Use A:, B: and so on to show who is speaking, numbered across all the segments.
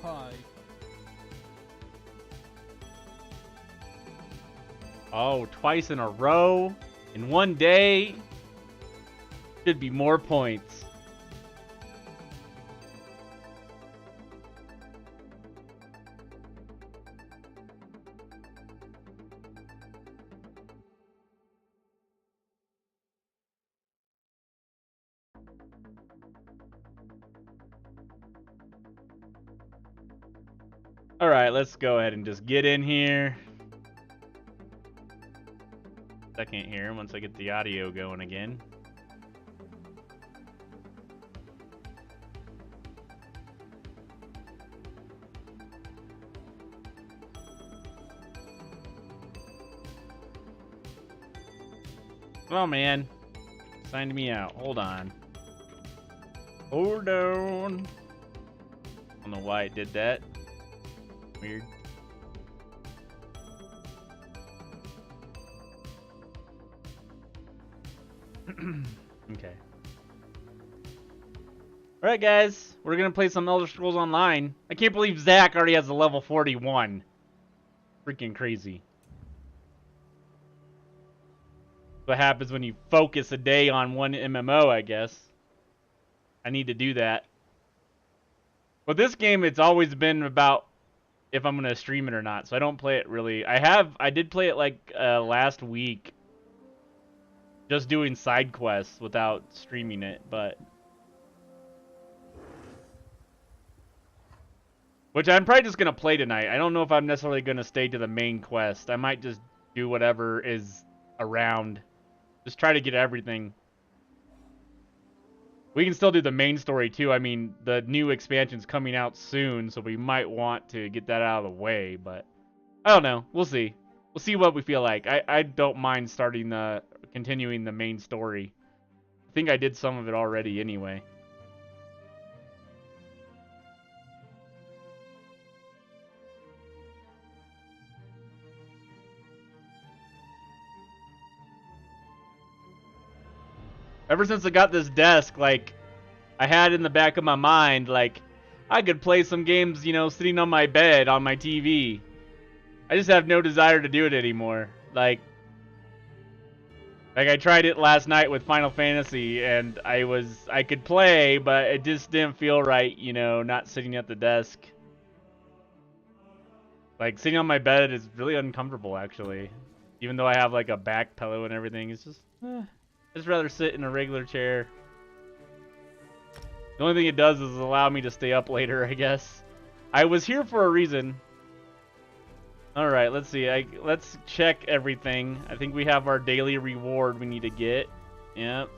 A: pie.
B: Oh, twice in a row in one day. Should be more points. All right, let's go ahead and just get in here. Second here, once I get the audio going again. Oh man, signed me out. Hold on. Hold on. I don't know why it did that. Weird. Okay. Alright guys, we're gonna play some Elder Scrolls Online. I can't believe Zach already has a level 41. Freaking crazy. What happens when you focus a day on one MMO, I guess. I need to do that. But this game, it's always been about if I'm gonna stream it or not, so I don't play it really. I did play it like last week, just doing side quests without streaming it, but which I'm probably just gonna play tonight. I don't know if I'm necessarily gonna stay to the main quest. I might just do whatever is around, just try to get everything. We can still do the main story too. I mean, the new expansion's coming out soon, so we might want to get that out of the way, but I don't know. We'll see. We'll see what we feel like. I don't mind continuing the main story. I think I did some of it already anyway. Ever since I got this desk, like, I had in the back of my mind, like, I could play some games, you know, sitting on my bed on my TV. I just have no desire to do it anymore. Like I tried it last night with Final Fantasy, and I could play, but it just didn't feel right, you know, not sitting at the desk. Like, sitting on my bed is really uncomfortable, actually. Even though I have, like, a back pillow and everything, it's just, I'd just rather sit in a regular chair. The only thing it does is allow me to stay up later, I guess. I was here for a reason. Alright, let's see. Let's check everything. I think we have our daily reward we need to get. Yep.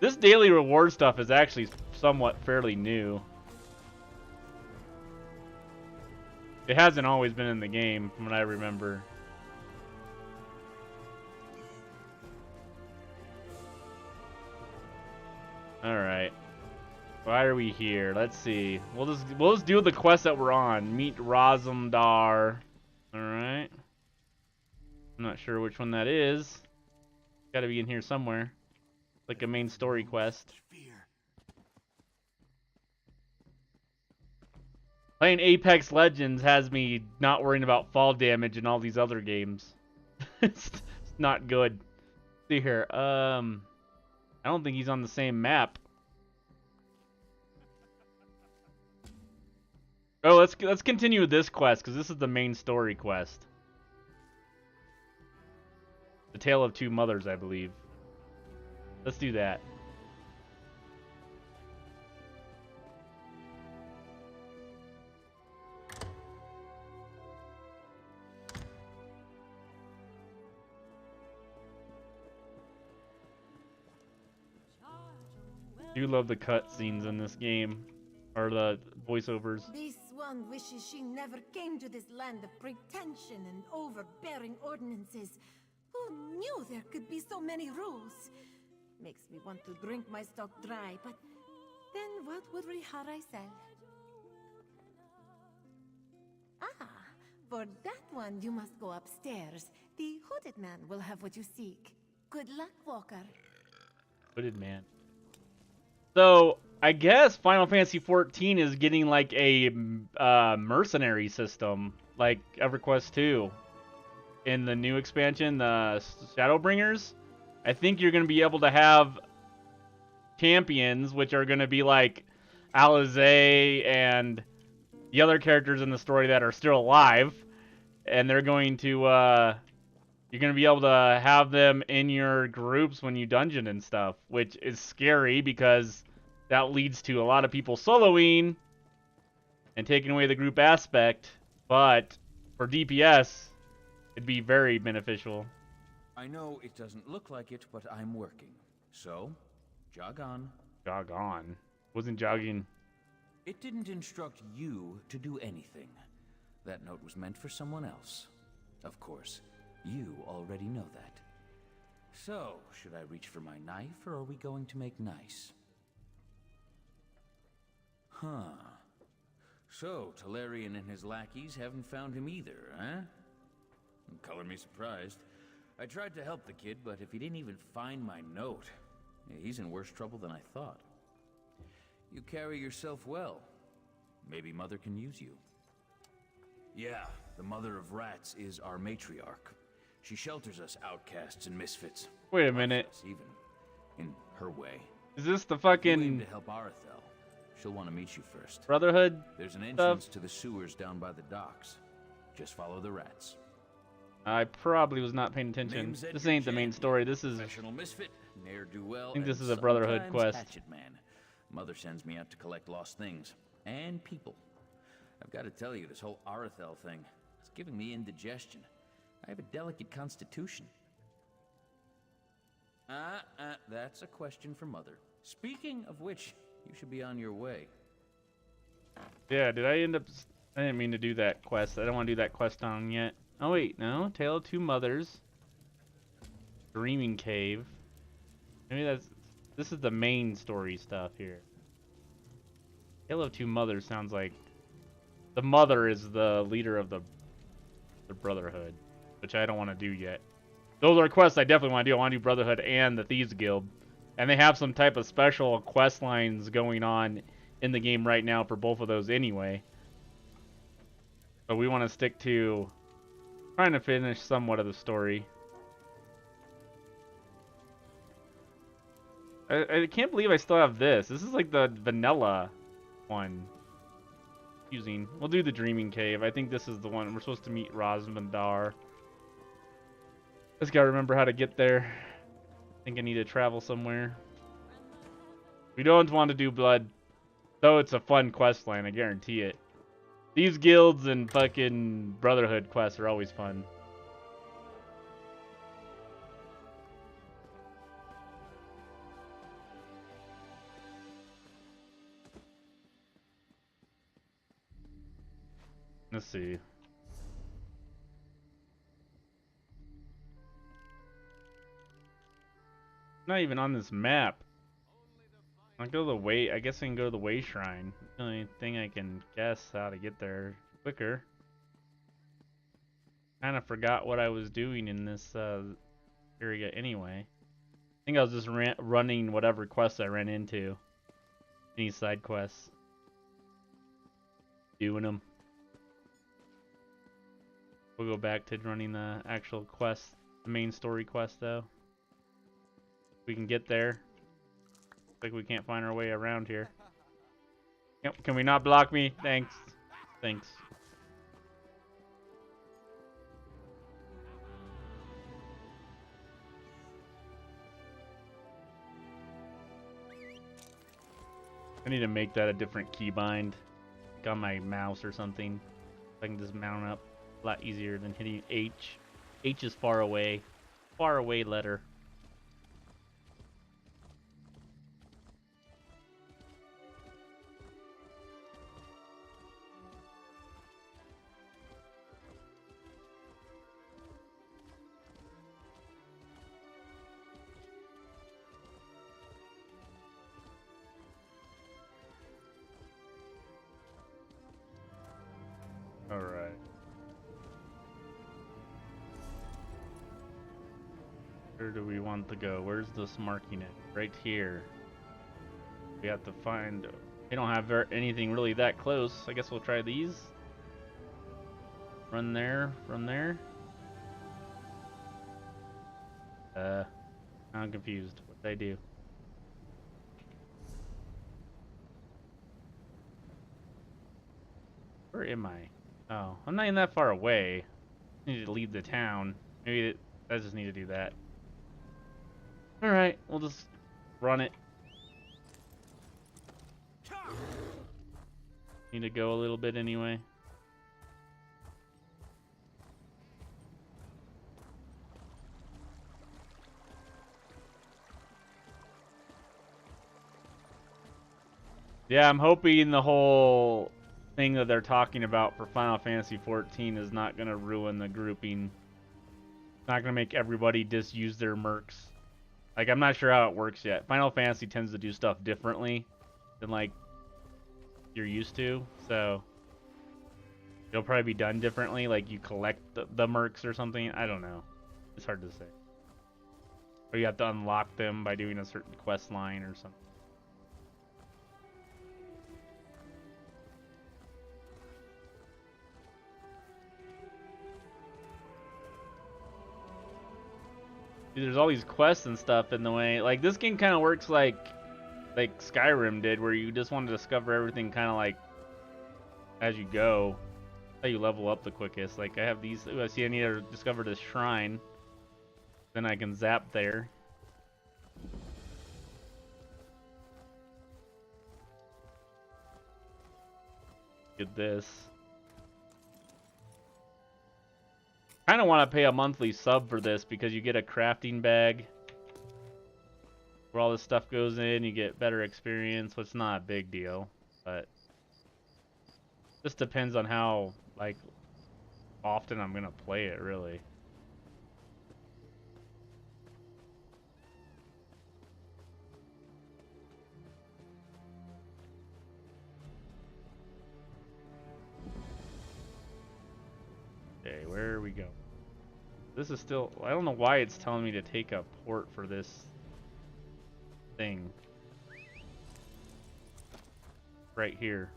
B: This daily reward stuff is actually somewhat fairly new. It hasn't always been in the game, from what I remember. Alright. Why are we here? Let's see. We'll just do the quest that we're on. Meet Razumdar. Alright. I'm not sure which one that is. Gotta be in here somewhere. Like a main story quest. Playing Apex Legends has me not worrying about fall damage in all these other games. It's not good. Let's see here. I don't think he's on the same map. Oh, let's continue with this quest, because this is the main story quest. The Tale of Two Mothers, I believe. Let's do that. I do love the cutscenes in this game, or the voiceovers.
C: This one wishes she never came to this land of pretension and overbearing ordinances. Who knew there could be so many rules? Makes me want to drink my stock dry, but then what would Rihara sell? Ah, for that one you must go upstairs. The hooded man will have what you seek. Good luck, Walker.
B: Hooded man. So I guess Final Fantasy 14 is getting like a mercenary system, like EverQuest 2 in the new expansion, the Shadowbringers. I think you're going to be able to have champions, which are going to be like Alizé and the other characters in the story that are still alive, and they're going to you're going to be able to have them in your groups when you dungeon and stuff, which is scary because that leads to a lot of people soloing and taking away the group aspect, but for DPS it'd be very beneficial.
A: I know it doesn't look like it, but I'm working. So, jog on.
B: Jog on. Wasn't jogging.
A: It didn't instruct you to do anything. That note was meant for someone else. Of course, you already know that. So, should I reach for my knife, or are we going to make nice? Huh. So, Talarian and his lackeys haven't found him either, huh? Color me surprised. I tried to help the kid, but if he didn't even find my note, he's in worse trouble than I thought. You carry yourself well. Maybe Mother can use you. Yeah, the Mother of Rats is our matriarch. She shelters us outcasts and misfits.
B: Wait a minute.
A: Even in her way.
B: Is this the
A: If you aim
B: fucking
A: to help Arethel, she'll want to meet you first.
B: Brotherhood?
A: There's an entrance to the sewers down by the docks. Just follow the rats.
B: I probably was not paying attention. This ain't the main story. This is.
A: Professional misfit, ne'er-do-well,
B: I think this
A: and
B: is a Brotherhood
A: sometimes
B: quest.
A: hatchet man. Mother sends me out to collect lost things and people. I've got to tell you, this whole Arethel thing is giving me indigestion. I have a delicate constitution. That's a question for Mother. Speaking of which, you should be on your way.
B: Yeah, did I end up? I didn't mean to do that quest. I don't want to do that quest on yet. Oh wait, no. Tale of Two Mothers. Dreaming Cave. Maybe that's. This is the main story stuff here. Tale of Two Mothers sounds like the mother is the leader of the Brotherhood, which I don't want to do yet. Those are quests I definitely want to do. I want to do Brotherhood and the Thieves Guild, and they have some type of special quest lines going on in the game right now for both of those anyway. But we want to stick to trying to finish somewhat of the story. I can't believe I still have this. This is like the vanilla one. We'll do the Dreaming Cave. I think this is the one. We're supposed to meet Rosmandar. Just gotta remember how to get there. I think I need to travel somewhere. We don't want to do blood, though it's a fun quest line, I guarantee it. These guilds and fucking Brotherhood quests are always fun. Let's see. Not even on this map. I'll go to the way. I guess I can go to the Way Shrine. The only thing I can guess how to get there quicker. Kind of forgot what I was doing in this area anyway. I think I was just running whatever quests I ran into. Any side quests. Doing them. We'll go back to running the actual quest, the main story quest though. We can get there. Looks like we can't find our way around here. Yep, can we not block me? Thanks. Thanks. I need to make that a different keybind. Like on my mouse or something. So I can just mount up. A lot easier than hitting H. H is far away. Far away letter. Alright. Where do we want to go? Where's this marking it? Right here. We have to find... We don't have anything really that close. I guess we'll try these. Run there, run there. I'm confused. What did I do? Where am I? Oh, I'm not even that far away. I need to leave the town. Maybe I just need to do that. Alright, we'll just run it. Need to go a little bit anyway. Yeah, I'm hoping the whole thing that they're talking about for Final Fantasy XIV is not going to ruin the grouping. It's not going to make everybody just use their mercs. Like, I'm not sure how it works yet. Final Fantasy tends to do stuff differently than, like, you're used to. So, it'll probably be done differently. Like, you collect the mercs or something. I don't know. It's hard to say. Or you have to unlock them by doing a certain quest line or something. There's all these quests and stuff in the way. Like, this game kind of works like Skyrim did, where you just want to discover everything kind of like as you go. That's how you level up the quickest. Like, I have these. Ooh, I see I need to discover this shrine. Then I can zap there. Get this. Kind of want to pay a monthly sub for this because you get a crafting bag where all this stuff goes in. You get better experience, which is not a big deal, but just depends on how like often I'm gonna play it, really. Okay, where are we go? This is still... I don't know why it's telling me to take a port for this thing. Right here.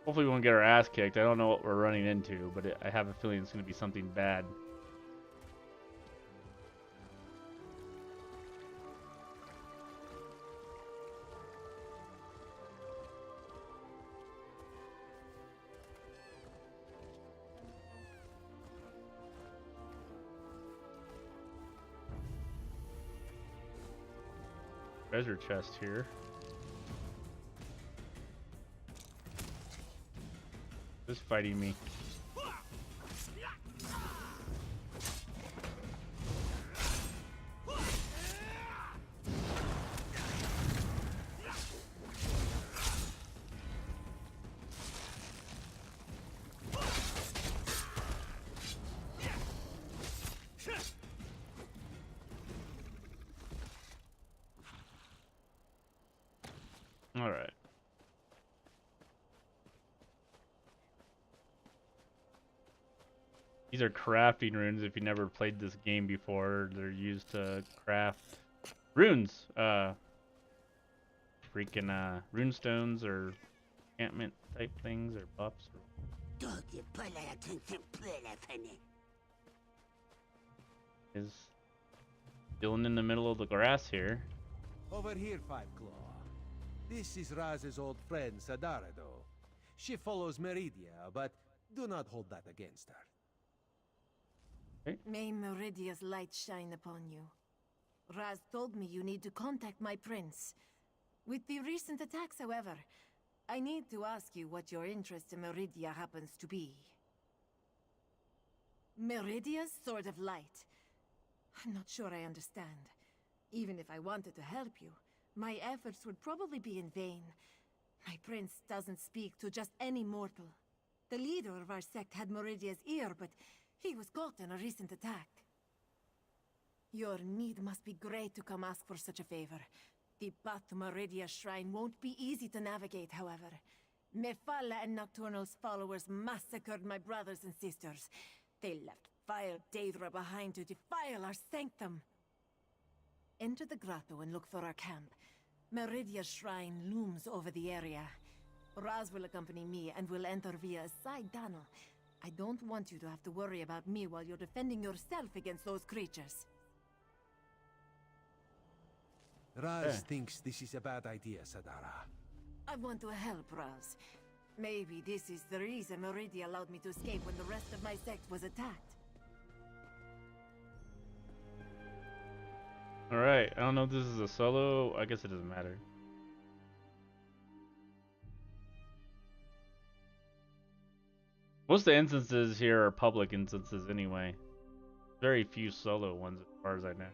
B: Hopefully we won't get our ass kicked. I don't know what we're running into, but I have a feeling it's going to be something bad. Treasure chest here. Who's fighting me? All right. These are crafting runes. If you never played this game before, they're used to craft runes. Freaking rune stones or enchantment type things or buffs. Is Dylan in the middle of the grass here?
D: Over here, Five Claw. This is Raz's old friend, Sadarado. She follows Meridia, but do not hold that against her.
B: Okay.
C: May Meridia's light shine upon you. Raz told me you need to contact my prince. With the recent attacks, however, I need to ask you what your interest in Meridia happens to be. Meridia's Sword of Light. I'm not sure I understand. Even if I wanted to help you, my efforts would probably be in vain. My prince doesn't speak to just any mortal. The leader of our sect had Meridia's ear, but he was caught in a recent attack. Your need must be great to come ask for such a favor. The path to Meridia's shrine won't be easy to navigate, however. Mefalla and Nocturnal's followers massacred my brothers and sisters. They left vile Daedra behind to defile our sanctum. Enter the grotto and look for our camp. Meridia's shrine looms over the area. Raz will accompany me and will enter via a side tunnel. I don't want you to have to worry about me while you're defending yourself against those creatures.
D: Raz thinks this is a bad idea, Sadara.
C: I want to help Raz. Maybe this is the reason Meridia allowed me to escape when the rest of my sect was attacked.
B: Alright, I don't know if this is a solo. I guess it doesn't matter. Most of the instances here are public instances anyway. Very few solo ones as far as I know.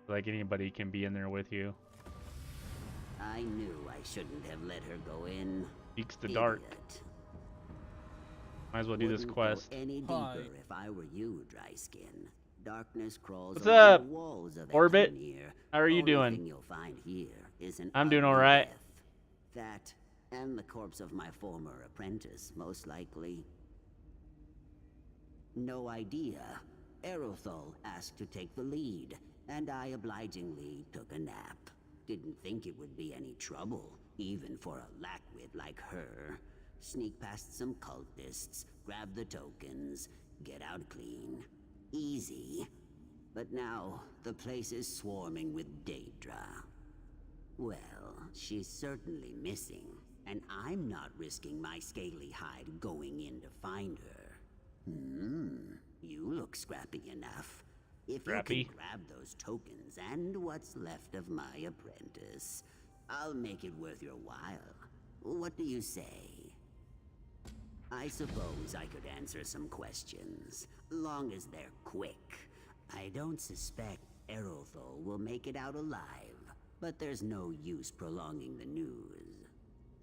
B: Like anybody can be in there with you.
E: I knew I shouldn't have let her go in.
B: Speaks the dark.
E: Idiot.
B: Might as well do this
E: Wouldn't
B: quest.
E: Go any deeper if I were you, Dry Skin. Darkness crawls
B: What's
E: along
B: up,
E: the walls of
B: Orbit?
E: Eternier.
B: How are you
E: Only
B: doing?
E: thing you'll find here is an
B: I'm doing
E: ugly
B: alright.
E: death. That and the corpse of my former apprentice, most likely. No idea. Aerothol asked to take the lead, and I obligingly took a nap. Didn't think it would be any trouble, even for a lackwit like her. Sneak past some cultists, grab the tokens, get out clean. Easy. But now, the place is swarming with Daedra. Well, she's certainly missing, and I'm not risking my scaly hide going in to find her. You look scrappy enough. If
B: Scrappy?
E: you can grab those tokens and what's left of my apprentice, I'll make it worth your while. What do you say? I suppose I could answer some questions, long as they're quick. I don't suspect Aerothol will make it out alive, but there's no use prolonging the news.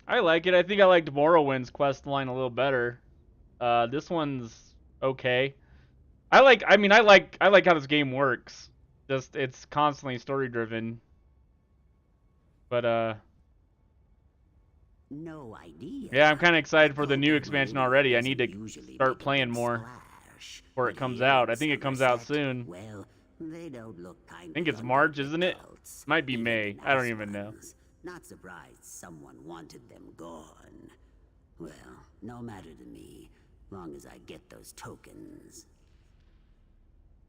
B: I like it. I think I liked Morrowind's quest line a little better. This one's okay. I like how this game works. Just it's constantly story driven. But
E: No idea.
B: yeah, I'm kind of excited for the new
E: Token
B: expansion
E: rating
B: already. I
E: doesn't
B: need to
E: usually
B: start
E: make a
B: playing
E: big
B: more
E: splash,
B: before it
E: but
B: comes
E: here
B: out.
E: in
B: I think it comes out
E: Summerset,
B: soon.
E: Well, they don't look kind
B: I think it's March, isn't it? Might be May. I don't even know.
E: Not surprised someone wanted them gone. Well, no matter to me, long as I get those tokens.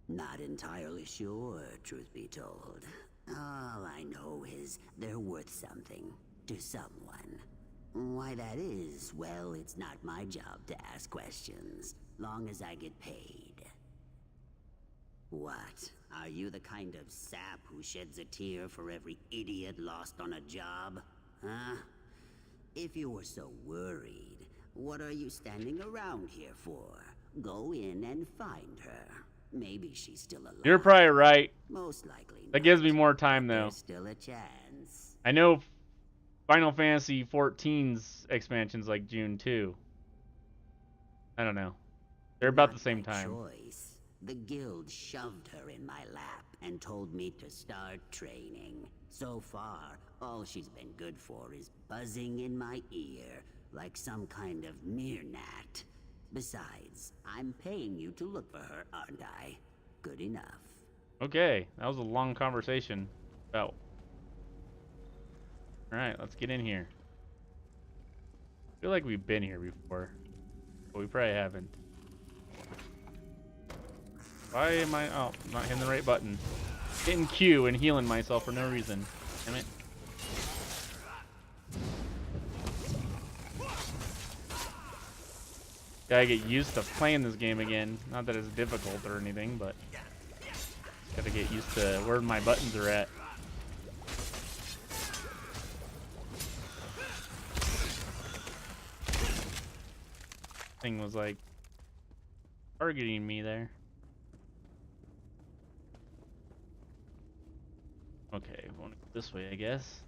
E: Not entirely sure, truth be told. All I know is they're worth something to someone. Why that is, well, it's not my job to ask questions, long as I get paid. What? Are you the kind of sap who sheds a tear for every idiot lost on a job? Huh? If you were so worried, what are you standing around here for? Go in and find her. Maybe she's still alive.
B: You're probably right.
E: Most likely
B: That
E: not,
B: gives me more time
E: but
B: though.
E: there's still a chance.
B: I know Final Fantasy 14's expansion's like June too. I don't know. They're about the same
E: Not my
B: time.
E: choice. The guild shoved her in my lap and told me to start training. So far, all she's been good for is buzzing in my ear like some kind of meerkat. Besides, I'm paying you to look for her, aren't I? Good enough.
B: Okay, that was a long conversation. About. Alright, let's get in here. I feel like we've been here before, but we probably haven't. Why am I... Oh, I'm not hitting the right button. Hitting Q and healing myself for no reason. Damn it. Gotta get used to playing this game again. Not that it's difficult or anything, but... Gotta get used to where my buttons are at. Thing was like... targeting me there. Okay, I want to go this way, I guess.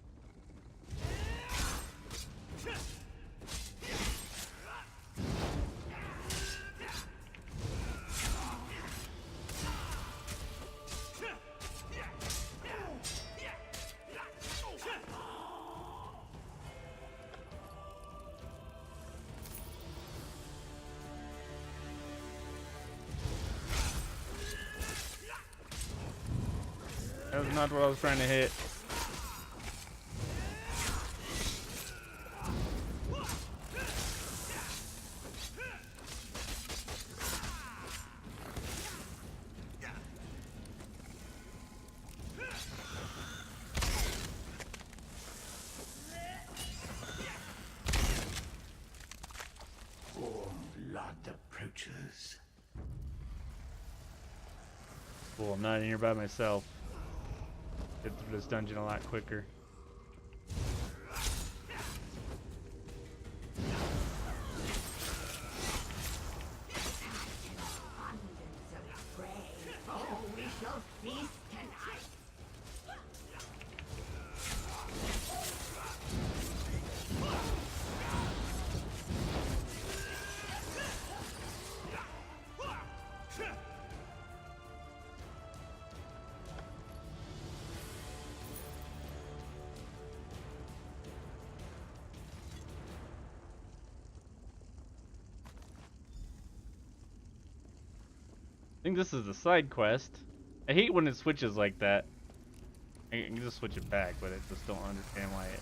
B: That was not what I was trying to hit. Cool, I'm not in here by myself. Get through this dungeon a lot quicker. I think this is the side quest. I hate when it switches like that. I can just switch it back, but I just don't understand why it...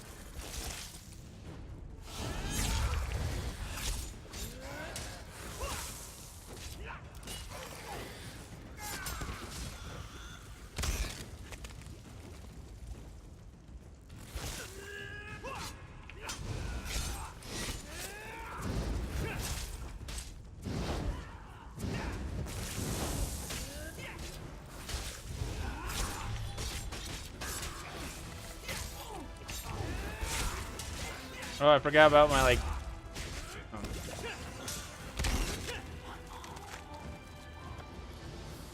B: Oh, I forgot about my, like... Oh.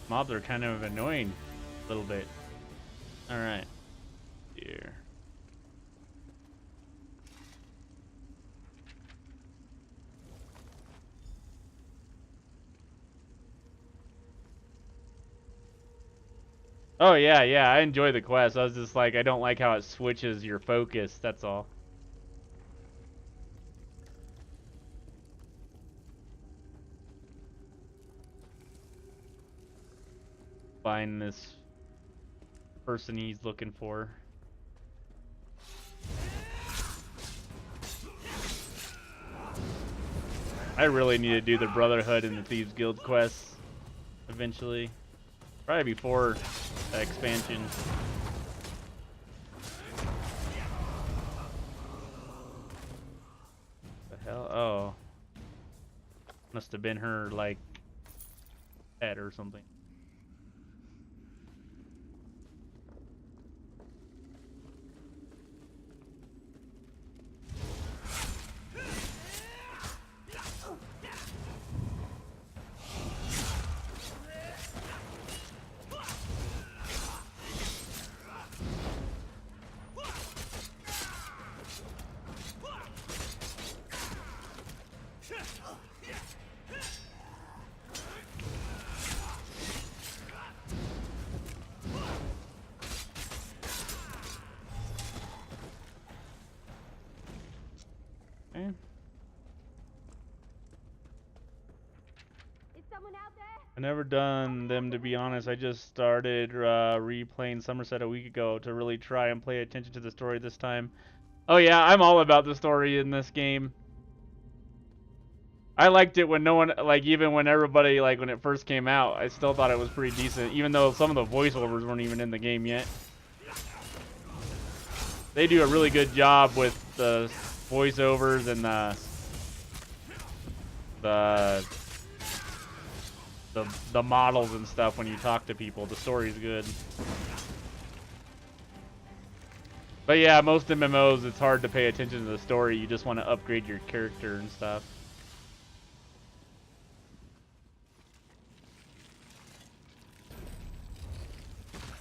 B: Mobs are kind of annoying a little bit. Alright. Here. Oh, yeah, I enjoy the quest. I was just like, I don't like how it switches your focus, that's all. Find this person he's looking for. I really need to do the Brotherhood and the Thieves Guild quests eventually. Probably before the expansion. The hell? Oh. Must have been her, like, pet or something. I never done them, to be honest. I just started replaying Summerset a week ago to really try and pay attention to the story this time. Oh yeah, I'm all about the story in this game. I liked it when no one, like, even when everybody, like, when it first came out, I still thought it was pretty decent, even though some of the voiceovers weren't even in the game yet. They do a really good job with the voiceovers and the models and stuff when you talk to people. The story's good. But yeah, most MMOs, it's hard to pay attention to the story. You just want to upgrade your character and stuff.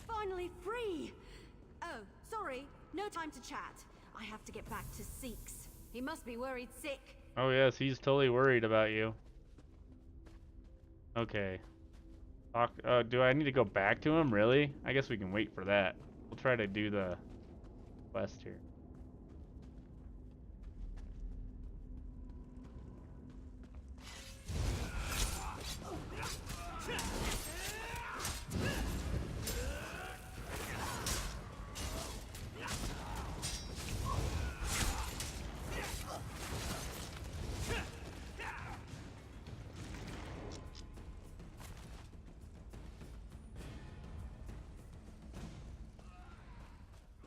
C: Finally free! Oh, sorry. No time to chat. I have to get back to Seeks. He must be worried sick.
B: Oh yes, he's totally worried about you. Okay. Do I need to go back to him, really? I guess we can wait for that. We'll try to do the quest here.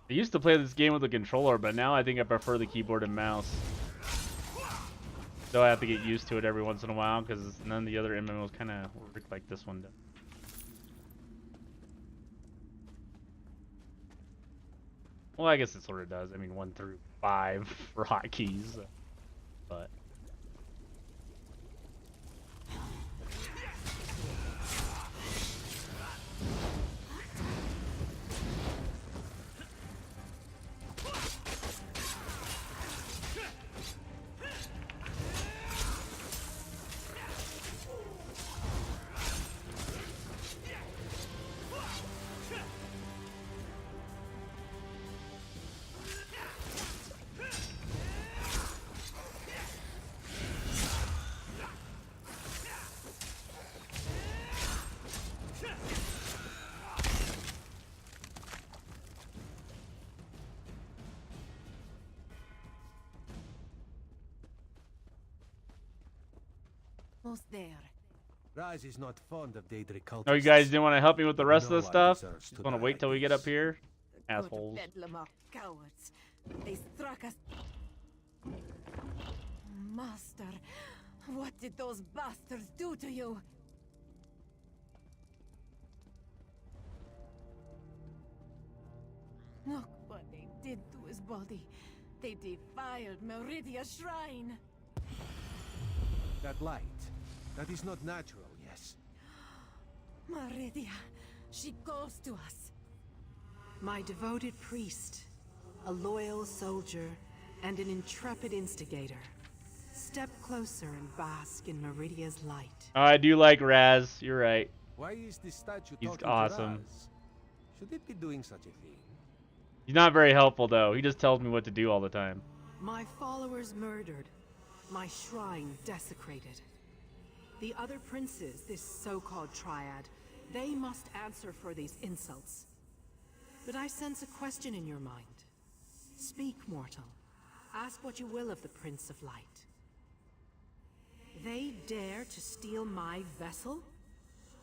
B: I used to play this game with a controller, but now I think I prefer the keyboard and mouse. So I have to get used to it every once in a while, because none of the other MMOs kind of work like this one does. Well, I guess it sort of does. I mean, 1 through 5 for hotkeys, but.
C: Almost there.
D: Raz is not fond of Daedric cultists.
B: Oh, you guys didn't want to help me with the rest of
D: No
B: the
D: one
B: stuff?
D: deserves
B: Just
D: to
B: want to
D: die
B: wait till we
D: like
B: get up
D: this.
B: here?
C: The court of
B: Assholes.
C: Bedlam are cowards. They struck us. Master, what did those bastards do to you? Look what they did to his body. They defiled Meridia's shrine.
D: That light, that is not natural, yes.
C: Meridia, she calls to us.
F: My devoted priest, a loyal soldier, and an intrepid instigator. Step closer and bask in Meridia's light.
B: Oh, I do like Raz. You're right.
D: Why is this statue
B: He's
D: talking
B: awesome.
D: to Raz? Should it be doing such a thing?
B: He's not very helpful, though. He just tells me what to do all the time.
F: My followers murdered. My shrine desecrated. The other princes, this so-called triad, they must answer for these insults. But I sense a question in your mind. Speak, mortal. Ask what you will of the Prince of Light. They dare to steal my vessel?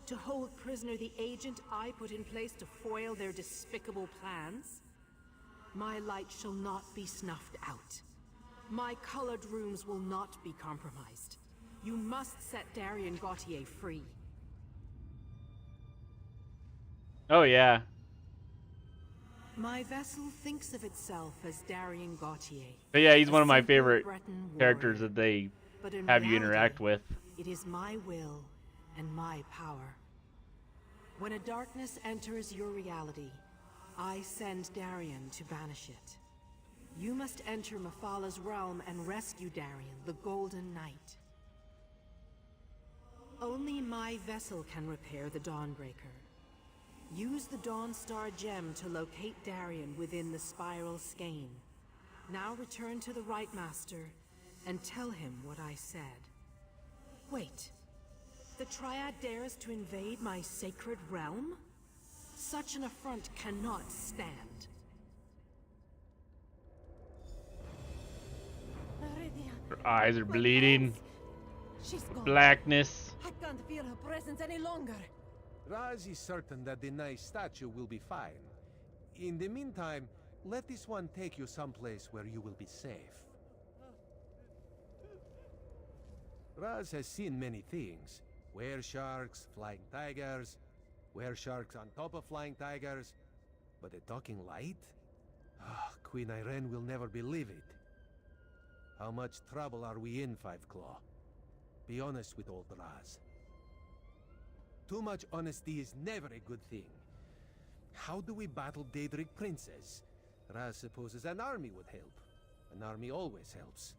F: To hold prisoner the agent I put in place to foil their despicable plans? My light shall not be snuffed out. My colored rooms will not be compromised. You must set Darien Gautier free.
B: Oh, yeah.
F: My vessel thinks of itself as Darien Gautier.
B: But yeah, he's
F: a
B: one of my
F: simple
B: favorite
F: Breton
B: characters
F: warrior.
B: that they
F: But in
B: have you
F: reality,
B: interact with.
F: It is my will and my power. When a darkness enters your reality, I send Darien to banish it. You must enter Mephalah's realm and rescue Darien, the Golden Knight. Only my vessel can repair the Dawnbreaker. Use the Dawnstar gem to locate Darien within the Spiral Skein. Now return to the Right Master and tell him what I said. Wait. The Triad dares to invade my sacred realm? Such an affront cannot stand.
C: Meridia.
B: Her eyes are
C: my
B: bleeding.
C: pulse. She's gone.
B: Blackness.
C: I can't feel her presence any longer.
D: Raz is certain that the nice statue will be fine. In the meantime, let this one take you someplace where you will be safe. Raz has seen many things. Were-sharks, flying tigers, were-sharks on top of flying tigers. But a talking light? Ah, Queen Irene will never believe it. How much trouble are we in, Five Claw? Be honest with old Raz. Too much honesty is never a good thing. How do we battle Daedric princes? Raz supposes an army would help. An army always helps.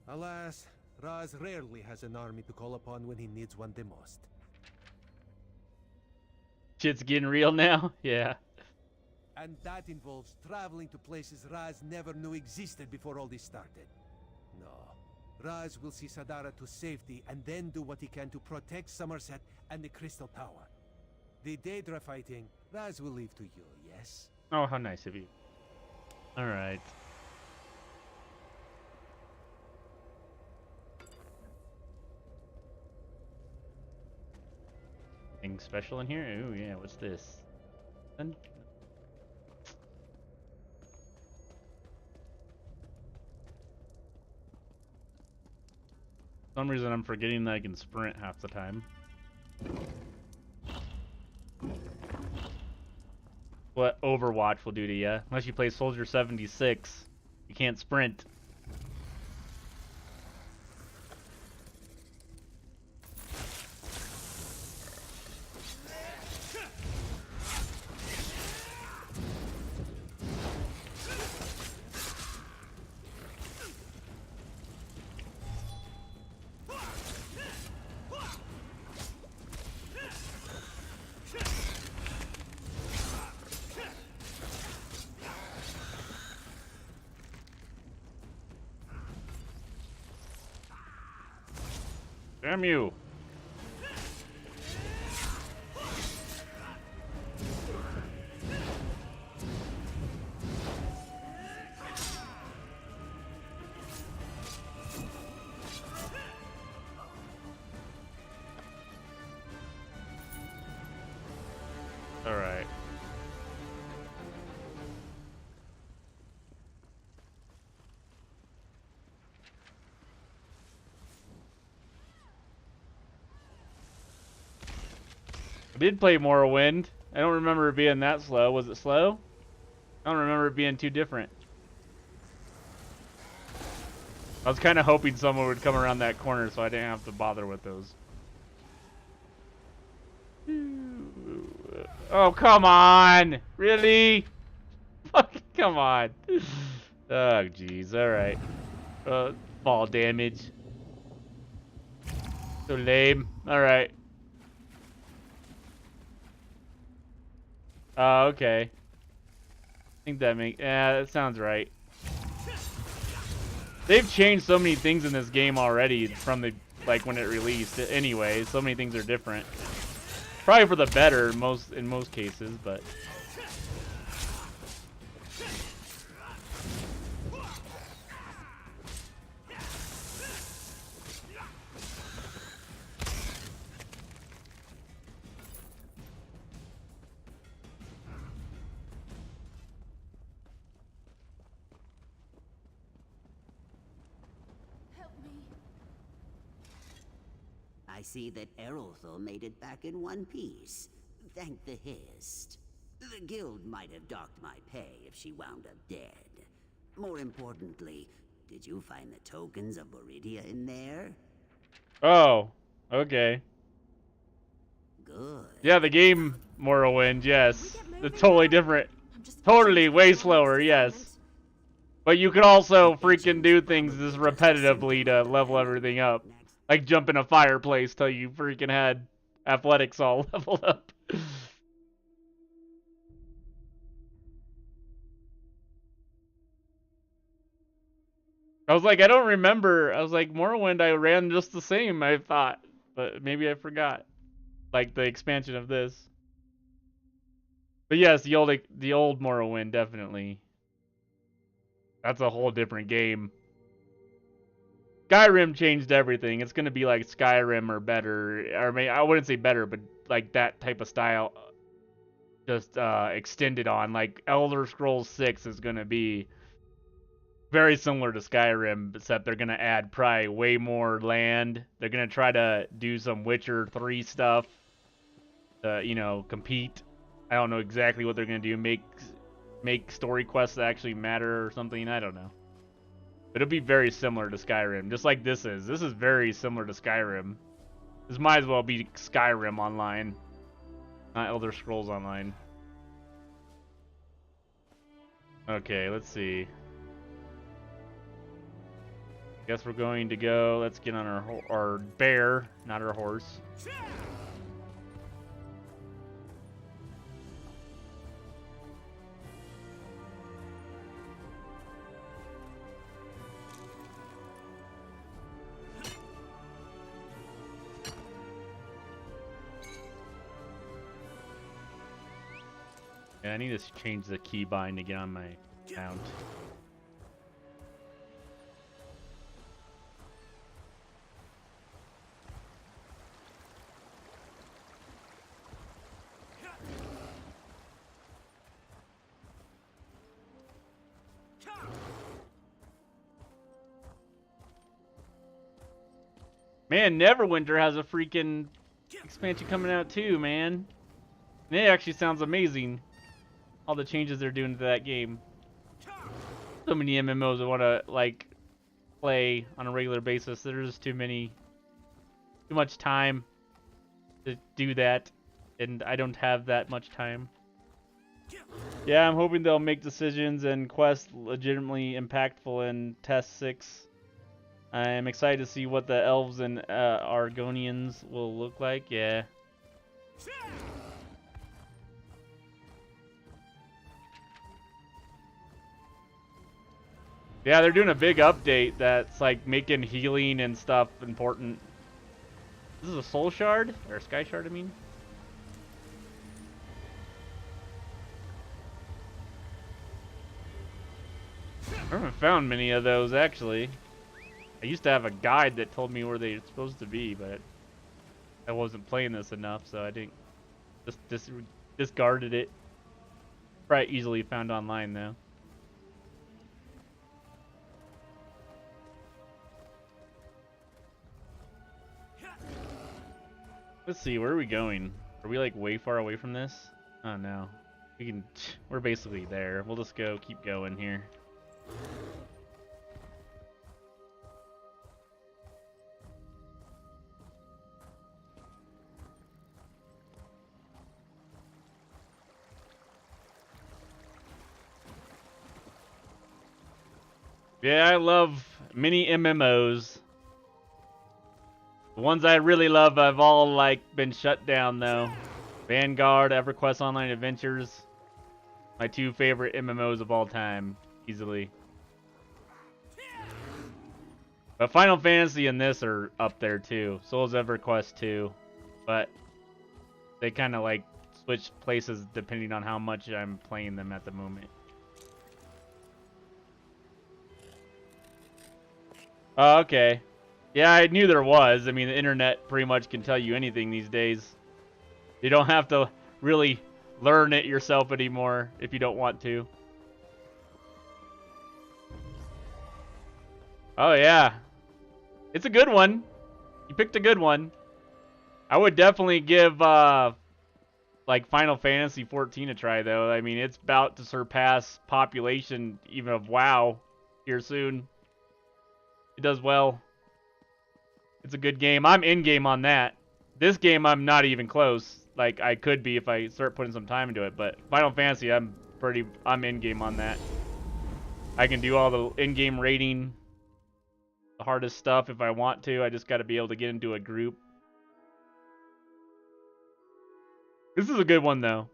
D: Alas, Raz rarely has an army to call upon when he needs one the most.
B: Shit's getting real now? Yeah.
D: And that involves traveling to places Raz never knew existed before all this started. No. Raz will see Sadara to safety and then do what he can to protect Summerset and the Crystal Tower. The Daedra fighting, Raz will leave to you, yes?
B: Oh, how nice of you. Alright. Anything special in here? Oh yeah, what's this? For some reason I'm forgetting that I can sprint half the time. what Overwatch will do to you. Unless you play Soldier 76. You can't sprint. Damn you. All right. I did play Morrowind. I don't remember it being that slow. Was it slow? I don't remember it being too different. I was kind of hoping someone would come around that corner so I didn't have to bother with those. Oh, come on! Really? Fucking come on. Oh, jeez. Alright. Fall damage. So lame. Alright. Oh, okay. I think that sounds right. They've changed so many things in this game already from like when it released. Anyway, so many things are different. Probably for the better in most cases, but
E: I see that Erothel made it back in one piece. Thank the Hist. The guild might have docked my pay if she wound up dead. More importantly, did you find the tokens of Viridia in there?
B: oh, okay.
E: Good.
B: Yeah, the game Morrowind, yes. It's totally different. Totally way slower, yes. But you could also freaking do things just repetitively to level everything up. Like jump in a fireplace till you freaking had athletics all leveled up. I was like, I don't remember. I was like, Morrowind, I ran just the same, I thought. But maybe I forgot. Like the expansion of this. But yes, the old Morrowind, definitely. That's a whole different game. Skyrim changed everything. It's gonna be like Skyrim or better, or I wouldn't say better, but like that type of style, just extended on. Like Elder Scrolls 6 is gonna be very similar to Skyrim, except they're gonna add probably way more land. They're gonna try to do some Witcher 3 stuff, you know, compete. I don't know exactly what they're gonna do. Make story quests that actually matter or something. I don't know. But it'll be very similar to Skyrim, just like this is. This is very similar to Skyrim. This might as well be Skyrim Online, not Elder Scrolls Online. Okay, let's see. Guess we're going to go. Let's get on our bear, not our horse. Yeah, I need to change the keybind to get on my mount. Man, Neverwinter has a freaking expansion coming out too, man. And it actually sounds amazing. all the changes they're doing to that game. So many MMOs I want to like play on a regular basis. There's just too much time to do that, and I don't have that much time. Yeah, I'm hoping they'll make decisions and quests legitimately impactful in Test 6. I'm excited to see what the elves and Argonians will look like. Yeah. Yeah, they're doing a big update that's like making healing and stuff important. This is a soul shard? Or a sky shard, I mean? I haven't found many of those, actually. I used to have a guide that told me where they're supposed to be, but I wasn't playing this enough, so I didn't just discarded it. Probably easily found online, though. Let's see, where are we going? Are we like way far away from this? Oh no. We're basically there. We'll just keep going here. Yeah, I love mini MMOs. The ones I really love have all like been shut down though. Vanguard, EverQuest Online Adventures. My 2 favorite MMOs of all time, easily. But Final Fantasy and this are up there too. So is EverQuest 2. But they kind of like switch places depending on how much I'm playing them at the moment. Oh, okay. Yeah, I knew there was. I mean, the internet pretty much can tell you anything these days. You don't have to really learn it yourself anymore if you don't want to. Oh, yeah. It's a good one. You picked a good one. I would definitely give, like, Final Fantasy 14 a try, though. I mean, it's about to surpass population even of WoW here soon. It does well. It's a good game. I'm in-game on that. This game, I'm not even close. Like, I could be if I start putting some time into it. But Final Fantasy, I'm in-game on that. I can do all the in-game rating, the hardest stuff if I want to. I just got to be able to get into a group. This is a good one, though.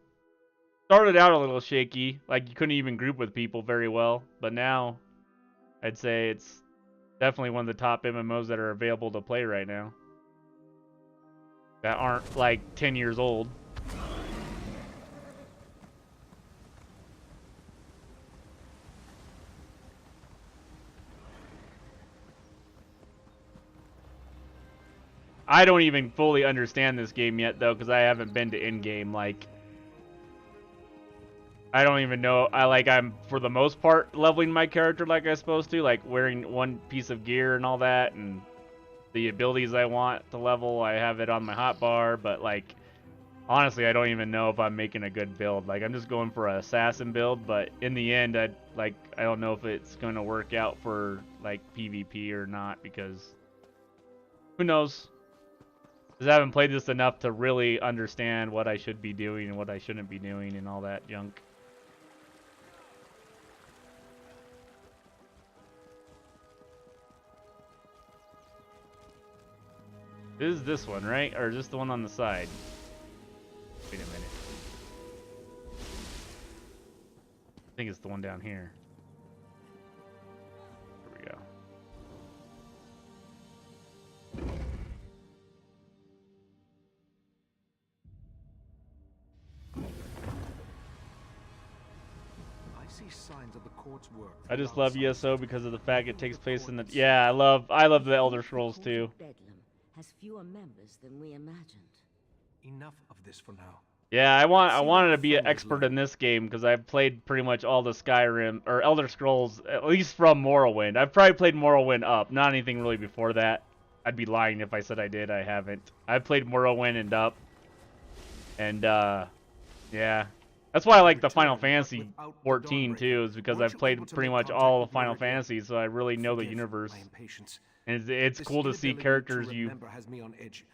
B: Started out a little shaky. Like, you couldn't even group with people very well. But now, I'd say it's definitely one of the top MMOs that are available to play right now. That aren't like 10 years old. I don't even fully understand this game yet though, because I haven't been to in-game. Like, I don't even know. I'm for the most part leveling my character like I'm supposed to, like wearing one piece of gear and all that, and the abilities I want to level, I have it on my hotbar. But like, honestly, I don't even know if I'm making a good build. Like, I'm just going for an assassin build, but in the end, I don't know if it's going to work out for like PvP or not, because who knows? Because I haven't played this enough to really understand what I should be doing and what I shouldn't be doing and all that junk. This is this one, right? Or is this the one on the side? Wait a minute. I think it's the one down here. Here we go.
G: I see signs of the court's work.
B: I just love ESO because of the fact it takes place in the... Yeah, I love the Elder Scrolls too.
H: Has fewer members than we imagined.
G: Enough of this for now.
B: Yeah, I wanted to be an expert in this game because I've played pretty much all the Skyrim or Elder Scrolls, at least from Morrowind. I've probably played Morrowind up, not anything really before that. I'd be lying if I said I did. I haven't. I've played Morrowind and up, and yeah, That's why I like the
G: Return,
B: Final
G: but
B: Fantasy
G: without the
B: 14
G: Dawnbreaker.
B: too, is because
G: Weren't
B: I've
G: you
B: played
G: able to
B: pretty
G: make
B: much
G: contact
B: all
G: with
B: of Final
G: Meridia?
B: Fantasy, so I really know the
G: Forgive
B: universe.
G: my impatience.
B: And it's
G: This
B: cool to see
G: inability
B: characters
G: to remember has me on edge.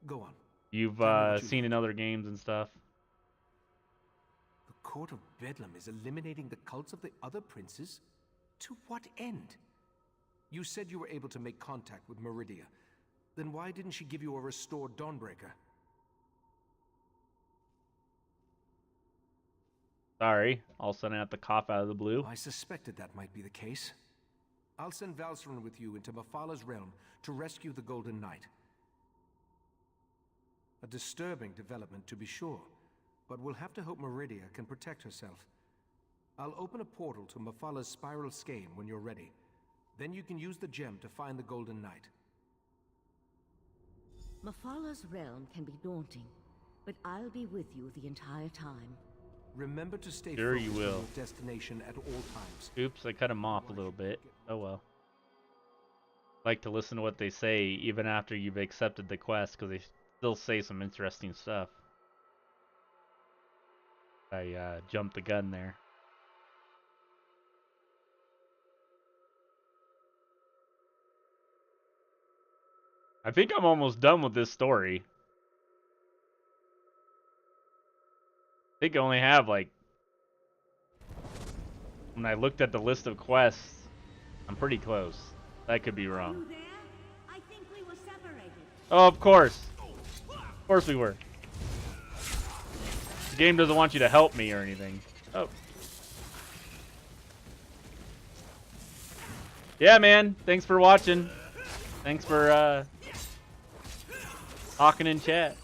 G: Go on.
B: you've
G: Tell me what you
B: seen in
G: learned.
B: other games and stuff.
G: The court of Bedlam is eliminating the cults of the other princes? To what end? You said you were able to make contact with Meridia. Then why didn't she give you a restored Dawnbreaker?
B: Sorry, all of a sudden I have to cough out of the blue.
G: I suspected that might be the case. I'll send Valsarun with you into Mephalah's realm to rescue the Golden Knight. A disturbing development, to be sure, but we'll have to hope Meridia can protect herself. I'll open a portal to Mephalah's spiral skein when you're ready. Then you can use the gem to find the Golden Knight.
H: Mephalah's realm can be daunting, but I'll be with you the entire time.
G: Remember to stay
B: Sure you
G: focused on
B: will.
G: your destination at all times.
B: Oops, I cut him off a little bit. Oh well. Like to listen to what they say even after you've accepted the quest, because they still say some interesting stuff. I jumped the gun there. I think I'm almost done with this story. I think I only have like... When I looked at the list of quests, I'm pretty close. That could be wrong.
H: You there? I think we were separated.
B: Oh, of course. Of course we were. The game doesn't want you to help me or anything. Oh. Yeah, man. Thanks for watching. Thanks for talking in chat.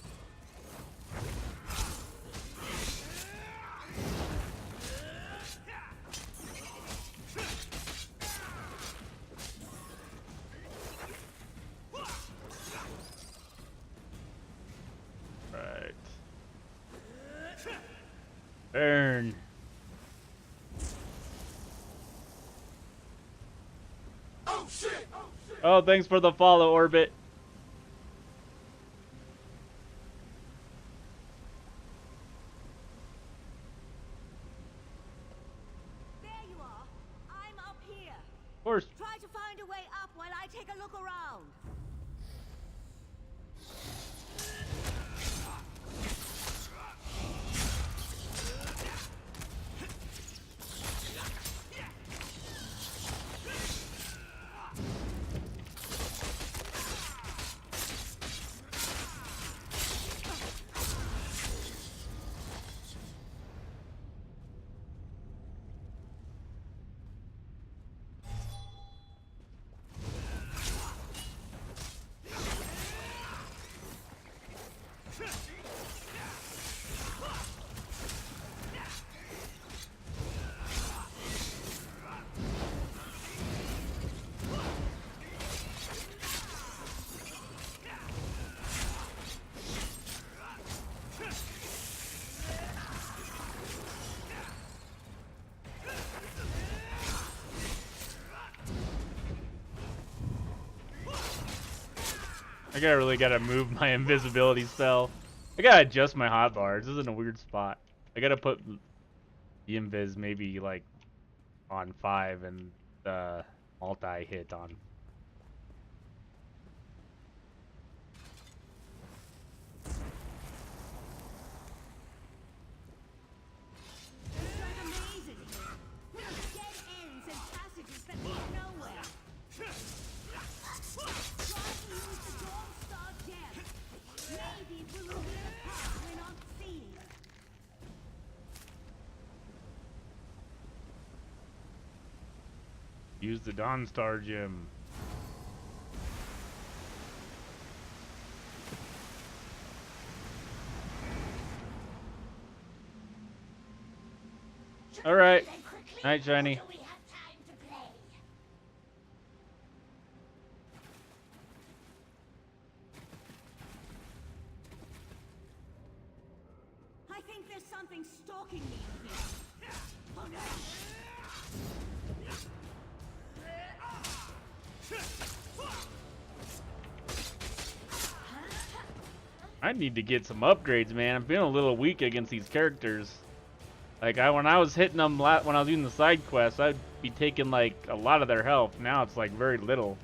B: Right. Burn. Oh, thanks for the follow, Orbit.
H: There you are. I'm up here.
B: Of course.
H: Try to find a way up while I take a look around.
B: I really gotta move my invisibility spell. I gotta adjust my hotbars. This is in a weird spot. I gotta put the invis maybe like on 5 and the multi-hit on.
H: It's like a maze in here. Dead ends and passages that lead nowhere. Try to use the Dawnstar gem. Maybe it will reveal a path we're not seeing.
B: Use the Dawnstar gem. All right. Night, Shiny.
H: I think there's something stalking me in here. Oh no!
B: I need to get some upgrades, man. I'm feeling a little weak against these characters. Like when I was hitting them when I was doing the side quests, I'd be taking like a lot of their health. Now it's like very little.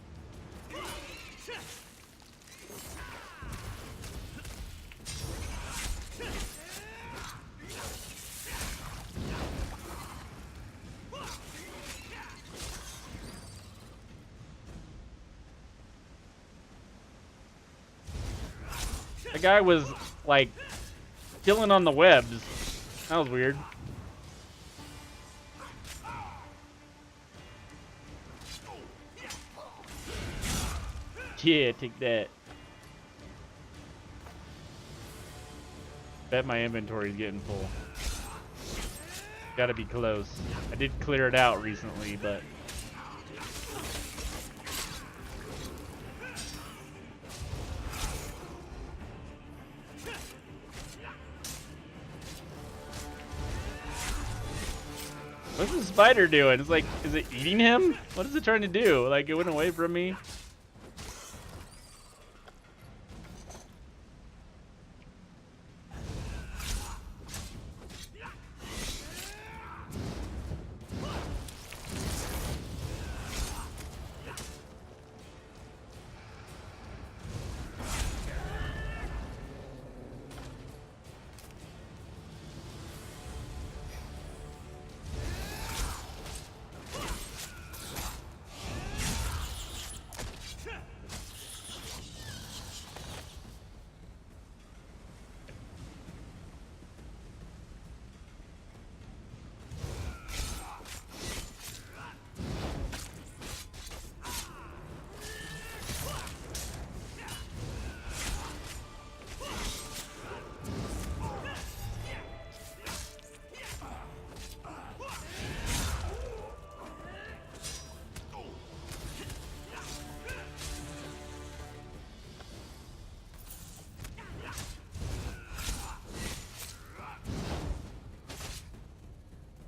B: The guy was like killing on the webs. That was weird. Yeah, take that. Bet my inventory's getting full. Gotta be close. I did clear it out recently, but... What's the spider doing? It's like, is it eating him? What is it trying to do? Like, it went away from me?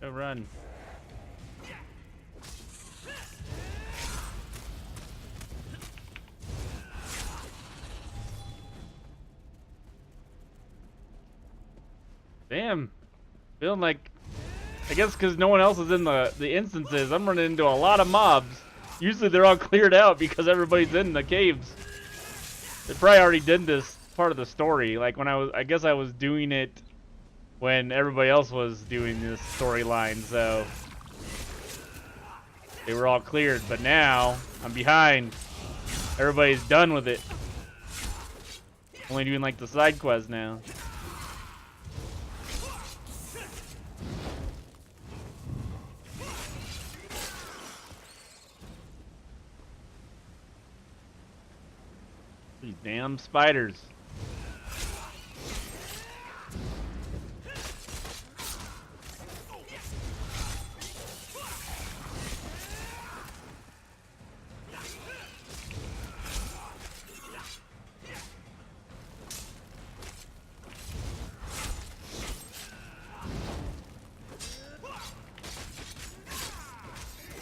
B: Go run. Damn. Feeling like, I guess because no one else is in the instances, I'm running into a lot of mobs. Usually they're all cleared out because everybody's in the caves. They probably already did this part of the story. Like when I guess I was doing it when everybody else was doing this storyline, so they were all cleared. But now I'm behind. Everybody's done with it. Only doing like the side quests now. These damn spiders.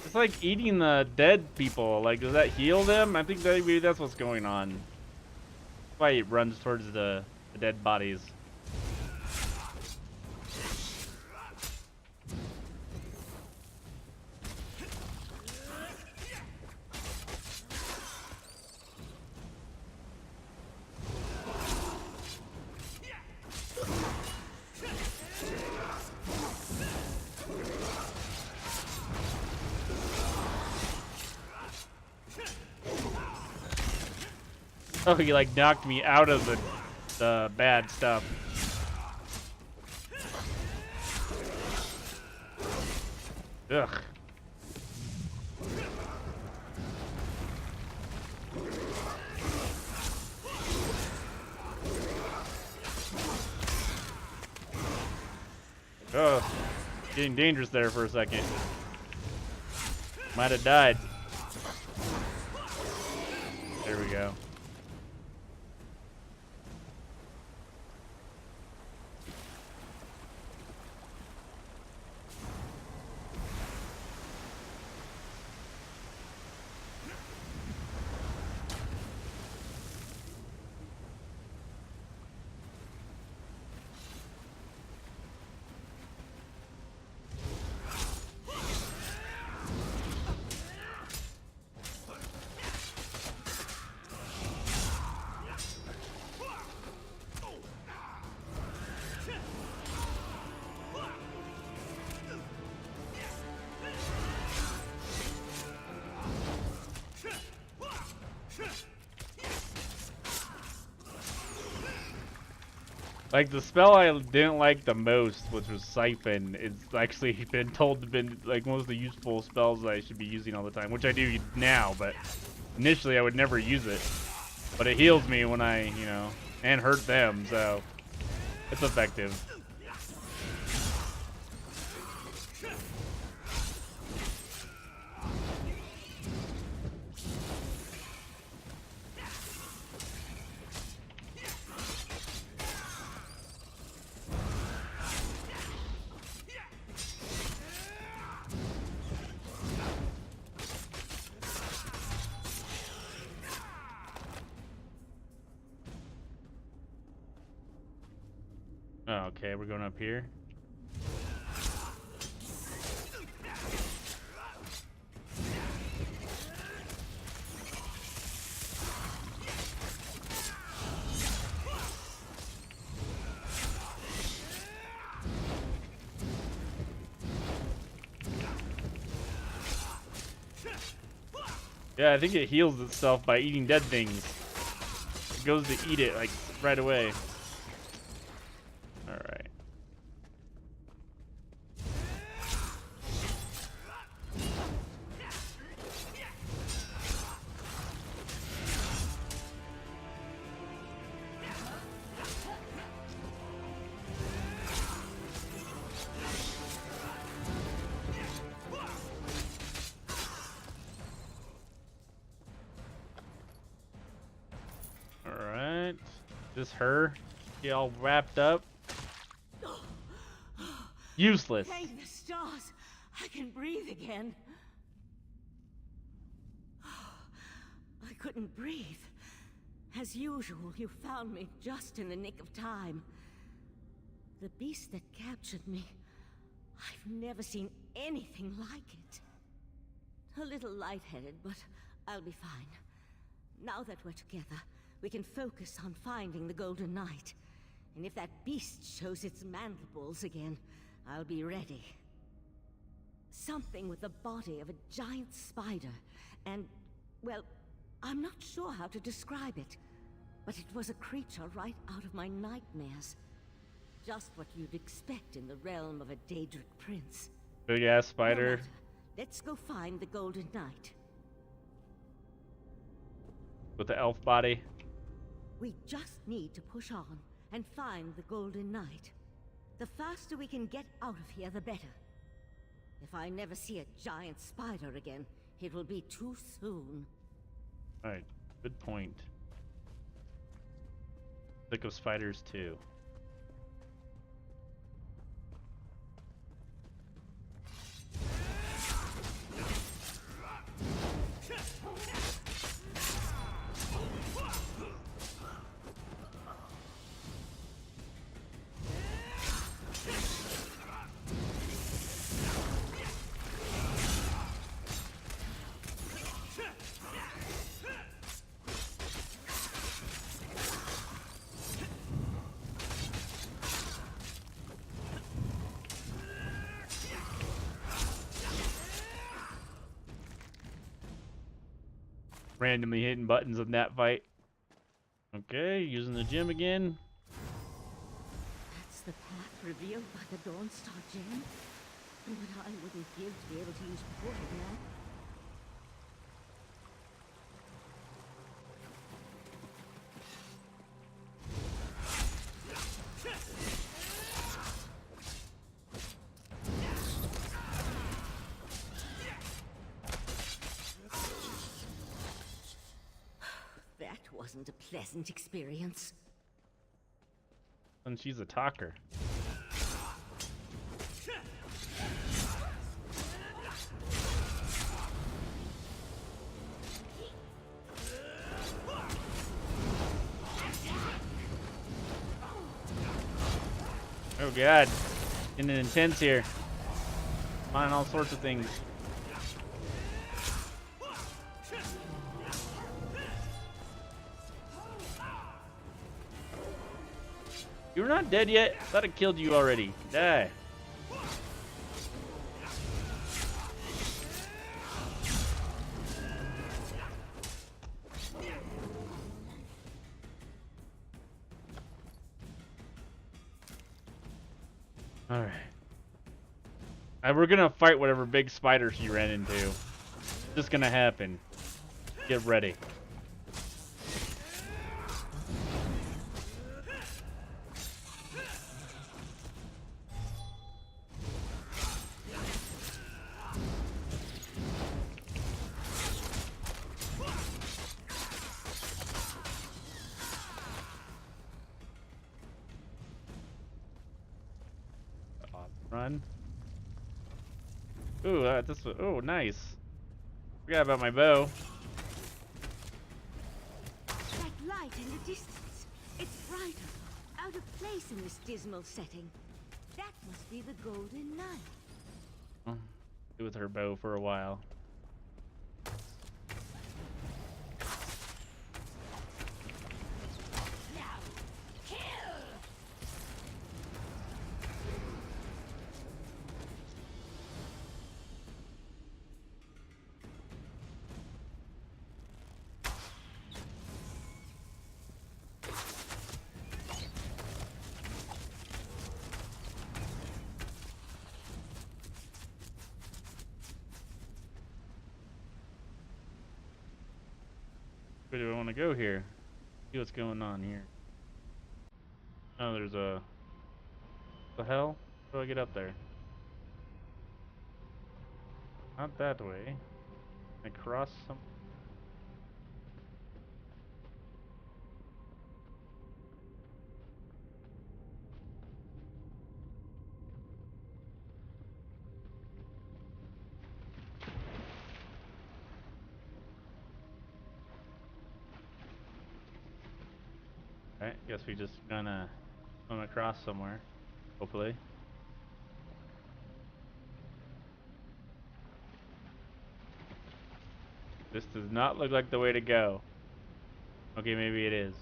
B: It's like eating the dead people. Like, does that heal them? I think that maybe that's what's going on. That's why it runs towards the dead bodies. Oh, he like knocked me out of the bad stuff. Ugh. Oh, getting dangerous there for a second. Might have died. There we go. Like the spell I didn't like the most, which was Siphon, it's actually been told to be like one of the useful spells that I should be using all the time, which I do now, but initially I would never use it. But it heals me when I, you know, and hurt them, so it's effective. Oh, okay, we're going up here. Yeah, I think it heals itself by eating dead things. It goes to eat it like right away. Alright. Alright. Is this her? She all wrapped up? Useless.
H: Thank the stars. I can breathe again. I couldn't breathe. As usual, you found me just in the nick of time. The beast that captured me, I've never seen anything like it. A little lightheaded, but I'll be fine. Now that we're together, we can focus on finding the Golden Knight. And if that beast shows its mandibles again, I'll be ready. Something with the body of a giant spider, and, well, I'm not sure how to describe it, but it was a creature right out of my nightmares. Just what you'd expect in the realm of a Daedric prince.
B: Big ass spider.
H: No matter. Let's go find the Golden Knight.
B: With the elf body.
H: We just need to push on and find the Golden Knight. The faster we can get out of here, the better. If I never see a giant spider again, it will be too soon.
B: Alright, good point. Sick of spiders too. Randomly hitting buttons in that fight. Okay, using the gem again.
H: That's the path revealed by the Dawnstar gem. But I wouldn't give to be able to use portal now. That wasn't a pleasant experience.
B: And she's a talker. Oh god, getting intense here. Finding all sorts of things. You're not dead yet? I thought I killed you already. Die. Alright. We're gonna fight whatever big spider she ran into. It's just gonna happen. Get ready. Run. Ooh, this. Oh, nice. Forgot about my bow.
H: That light in the distance. It's brighter. Out of place in this dismal setting. That must be the Golden Knight.
B: Be with her bow for a while. Where do I want to go here? See what's going on here. Oh, there's a... What the hell? How do I get up there? Not that way. I cross some... Alright, guess we just gonna swim across somewhere, hopefully. This does not look like the way to go. Okay, maybe it is.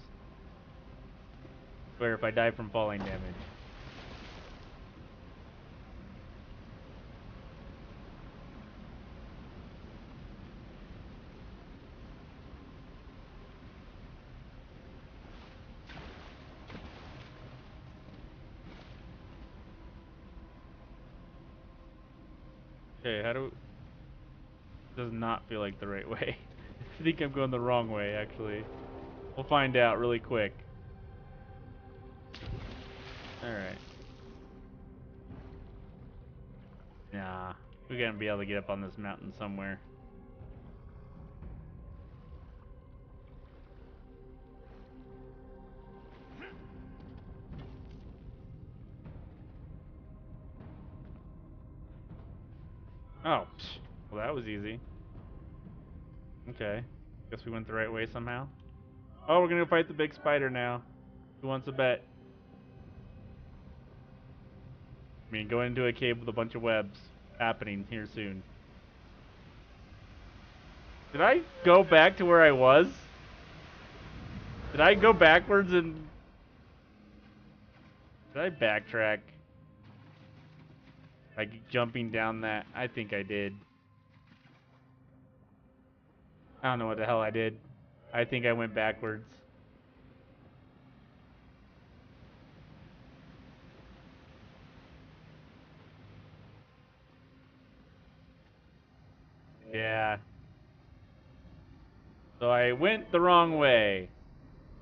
B: Where if I die from falling damage. Okay, how do... Does not feel like the right way. I think I'm going the wrong way, actually. We'll find out really quick. Alright. Nah, we're gonna be able to get up on this mountain somewhere. Oh, well that was easy. Okay, guess we went the right way somehow. Oh, we're gonna go fight the big spider now. Who wants to bet? I mean, going into a cave with a bunch of webs happening here soon. Did I go back to where I was? Did I go backwards and... Did I backtrack? Like jumping down that? I think I did. I don't know what the hell I did. I think I went backwards. Yeah. So I went the wrong way.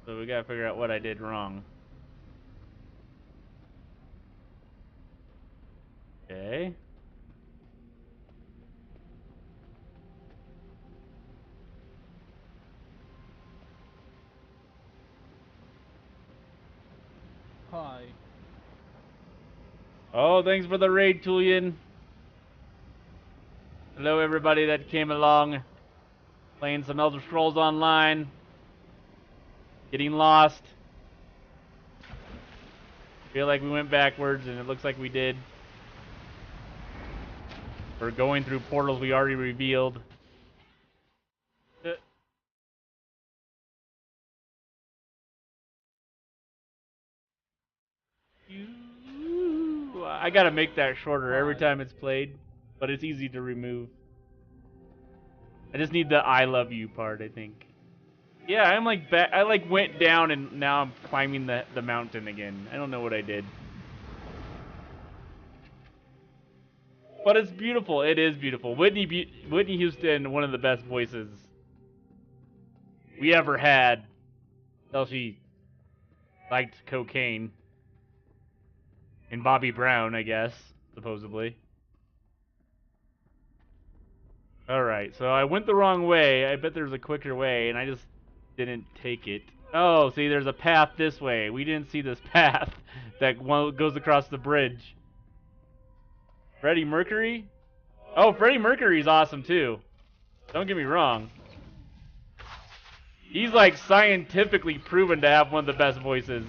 B: So we gotta figure out what I did wrong. Okay.
I: Hi.
B: Oh, thanks for the raid, Tulian. Hello, everybody that came along. Playing some Elder Scrolls Online. Getting lost. Feel like we went backwards, and it looks like we did. We're going through portals we already revealed. I gotta make that shorter every time it's played, but it's easy to remove. I just need the I love you part, I think. Yeah, I'm like back. I like went down and now I'm climbing the mountain again. I don't know what I did. But it's beautiful. It is beautiful. Whitney Houston, one of the best voices we ever had. Till she liked cocaine. And Bobby Brown, I guess, supposedly. Alright, so I went the wrong way. I bet there's a quicker way, and I just didn't take it. Oh, see, there's a path this way. We didn't see this path that goes across the bridge. Freddie Mercury? Oh, Freddie Mercury's awesome, too. Don't get me wrong. He's, like, scientifically proven to have one of the best voices.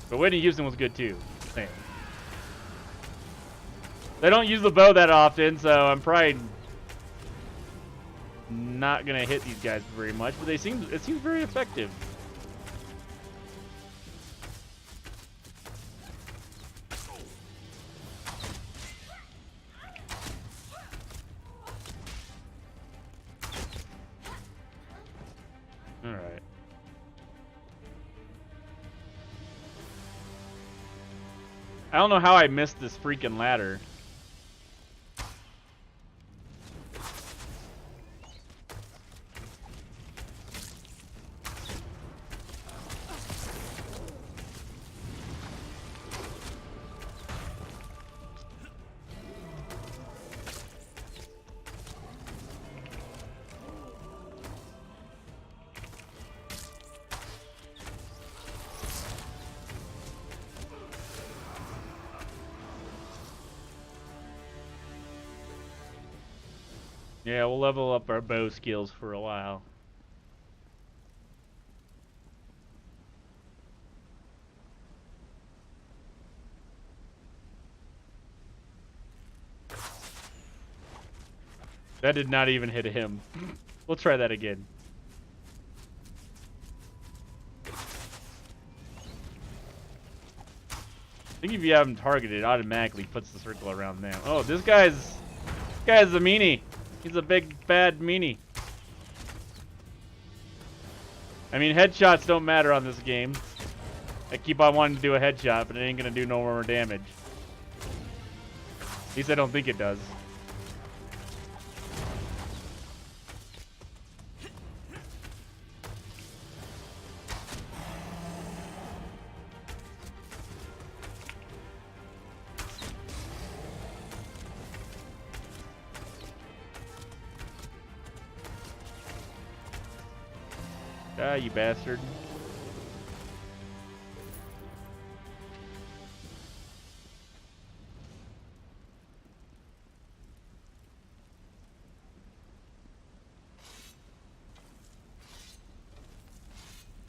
B: But Whitney Houston was good, too. Same. They don't use the bow that often, so I'm probably not gonna hit these guys very much, but it seems very effective. All right. I don't know how I missed this freaking ladder. Yeah, we'll level up our bow skills for a while. That did not even hit him. We'll try that again. I think if you have him targeted, it automatically puts the circle around them. Oh, this guy's a meanie. He's a big, bad meanie. I mean, headshots don't matter on this game. I keep on wanting to do a headshot, but it ain't gonna do no more damage. At least I don't think it does. Ah, you bastard.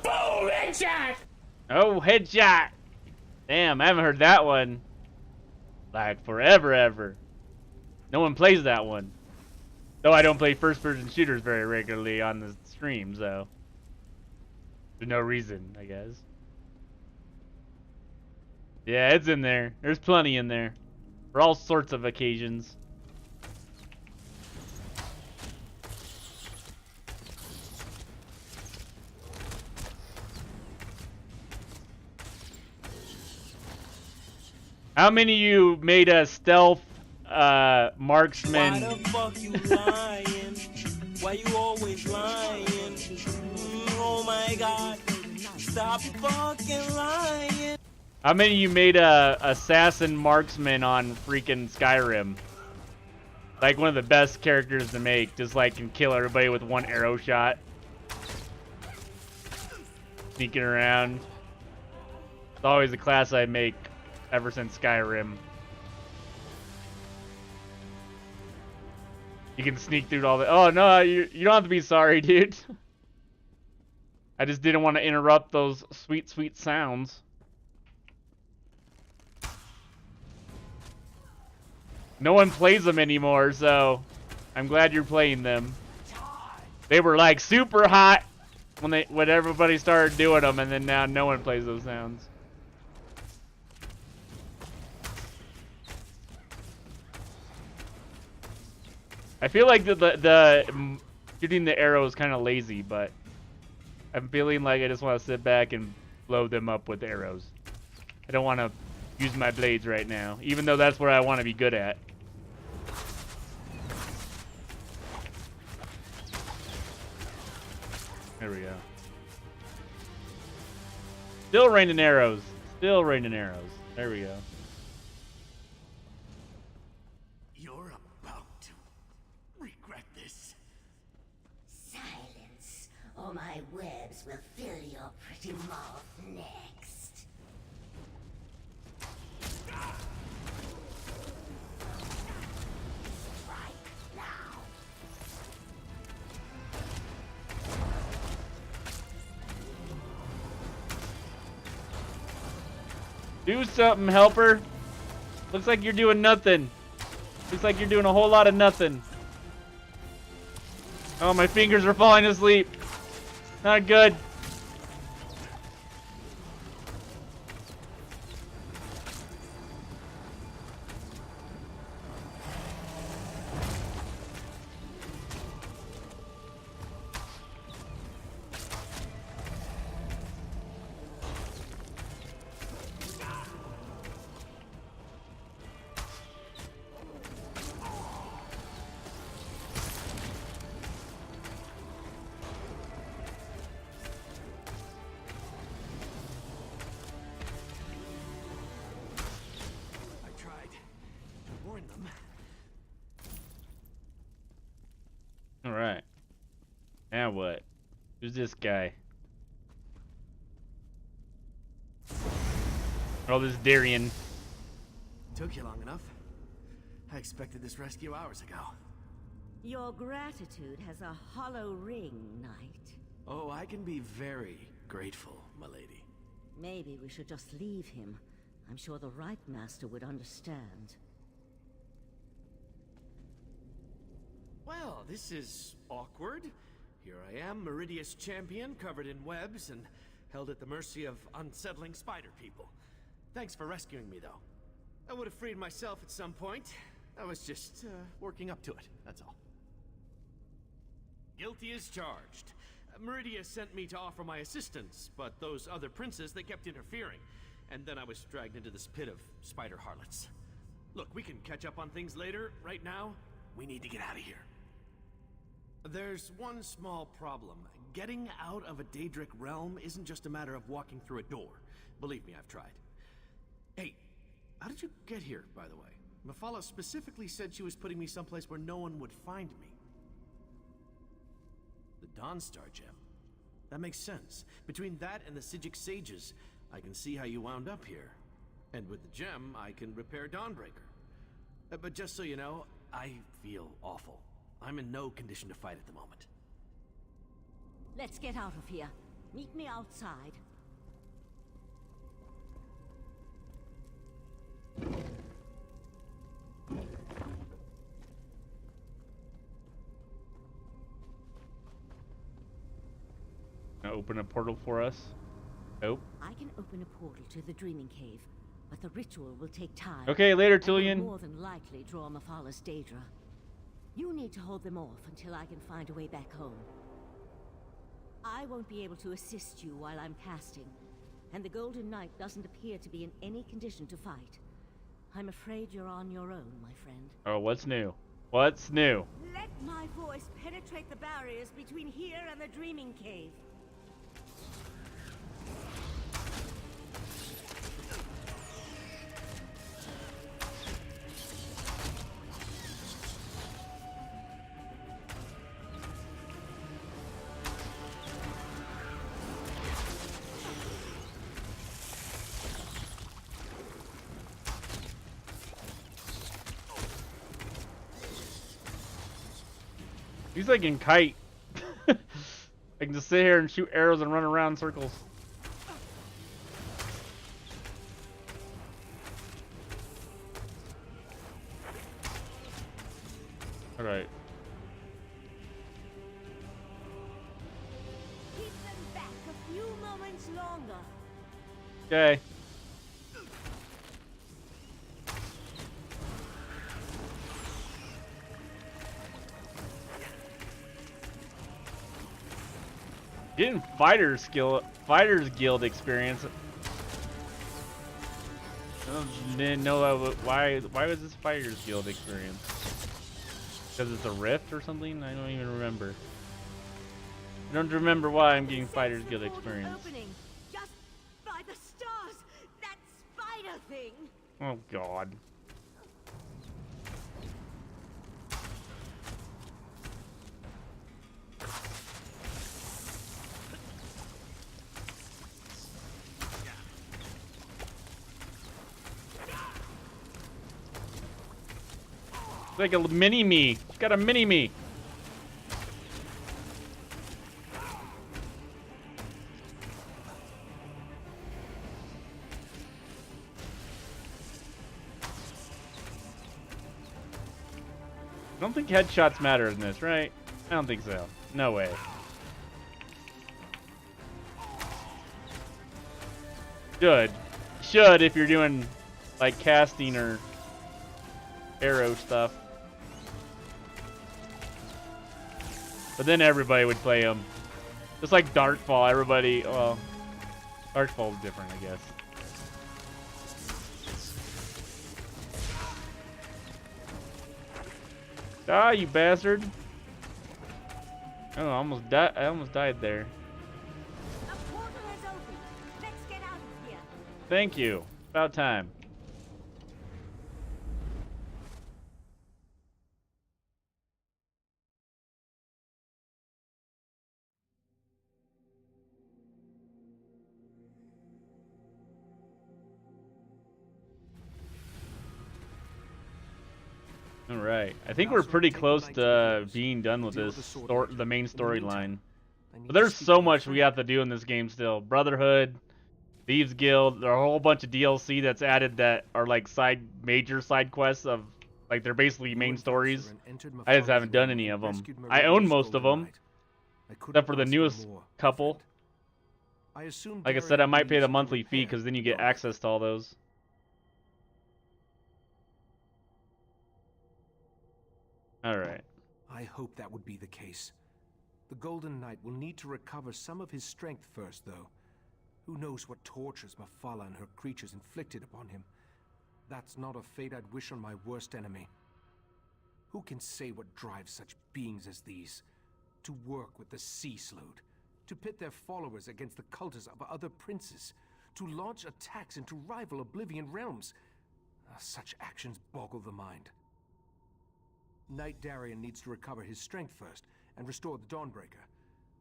A: Boom! Headshot!
B: Oh, headshot! Damn, I haven't heard that one like forever, ever. No one plays that one. Though I don't play first-person shooters very regularly on the stream, so there's no reason, I guess. Yeah, it's in there. There's plenty in there. For all sorts of occasions. How many of you made a stealth marksman?
I: Why the fuck you lying? Why you always lying? Oh my god. Stop fucking lying.
B: How many of you made a assassin marksman on freaking Skyrim? Like one of the best characters to make, just like can kill everybody with one arrow shot. Sneaking around. It's always a class I make ever since Skyrim. You can sneak through all the... Oh, no, you don't have to be sorry, dude. I just didn't want to interrupt those sweet, sweet sounds. No one plays them anymore, so I'm glad you're playing them. They were like super hot when everybody started doing them, and then now no one plays those sounds. I feel like the shooting the arrow is kind of lazy, but I'm feeling like I just want to sit back and blow them up with arrows. I don't want to use my blades right now, even though that's what I want to be good at. There we go. Still raining arrows. Still raining arrows. There we go.
I: You're about to regret this.
H: Silence, or my webs will fill your pretty mouth next. Strike now.
B: Do something, helper. Looks like you're doing nothing. Looks like you're doing a whole lot of nothing. Oh, my fingers are falling asleep. Not good. All right. Now what? Who's this guy? Oh, this Darian.
I: Took you long enough. I expected this rescue hours ago.
H: Your gratitude has a hollow ring, Knight.
I: Oh, I can be very grateful, my lady.
H: Maybe we should just leave him. I'm sure the right master would understand.
I: Well, this is awkward. Here I am, Meridia's champion, covered in webs and held at the mercy of unsettling spider people. Thanks for rescuing me, though. I would have freed myself at some point. I was just, working up to it, that's all. Guilty as charged. Meridia sent me to offer my assistance, but those other princes, they kept interfering. And then I was dragged into this pit of spider harlots. Look, we can catch up on things later. Right now, we need to get out of here. There's one small problem. Getting out of a Daedric realm isn't just a matter of walking through a door. Believe me, I've tried. Hey, how did you get here, by the way? Mephala specifically said she was putting me someplace where no one would find me. The Dawnstar gem. That makes sense. Between that and the Psijic sages, I can see how you wound up here. And with the gem, I can repair Dawnbreaker. But just so you know, I feel awful. I'm in no condition to fight at the moment.
H: Let's get out of here. Meet me outside.
B: Gonna open a portal for us. Nope.
H: I can open a portal to the Dreaming Cave, but the ritual will take time.
B: Okay, later,
H: And will
B: Tullian.
H: more than likely draw Mephala's Daedra. You need to hold them off until I can find a way back home. I won't be able to assist you while I'm casting, and the Golden Knight doesn't appear to be in any condition to fight. I'm afraid you're on your own, my friend.
B: Oh, what's new? What's new?
H: Let my voice penetrate the barriers between here and the Dreaming Cave.
B: He's like in Kite. I can just sit here and shoot arrows and run around in circles. Alright.
H: Keep them back a few moments longer.
B: Okay. Getting Fighters Guild experience. didn't know why was this Fighters Guild experience? Because it's a rift or something? I don't even remember. I don't remember why I'm getting Fighters Guild experience.
H: Just by the stars, that spider thing.
B: Oh God. It's like a mini-me. It's got a mini-me. I don't think headshots matter in this, right? I don't think so. No way. Should if you're doing like casting or arrow stuff. But then everybody would play them. Just like Darkfall, everybody, well, Darkfall is different, I guess. Ah, you bastard. Oh, I almost died there.
H: A portal has opened. Let's get out of here.
B: Thank you. About time. All right. I think we're pretty close to being done with this the main storyline. But there's so much we have to do in this game still. Brotherhood, Thieves Guild, there are a whole bunch of DLC that's added that are like major side quests of like they're basically main stories. I just haven't done any of them. I own most of them, except for the newest couple. Like I said, I might pay the monthly fee because then you get access to all those. Alright.
G: I hope that would be the case. The Golden Knight will need to recover some of his strength first, though. Who knows what tortures Mephala and her creatures inflicted upon him? That's not a fate I'd wish on my worst enemy. Who can say what drives such beings as these? To work with the Sea Slode, to pit their followers against the cultists of other princes, to launch attacks into rival Oblivion realms. Such actions boggle the mind. Knight Darian needs to recover his strength first and restore the Dawnbreaker.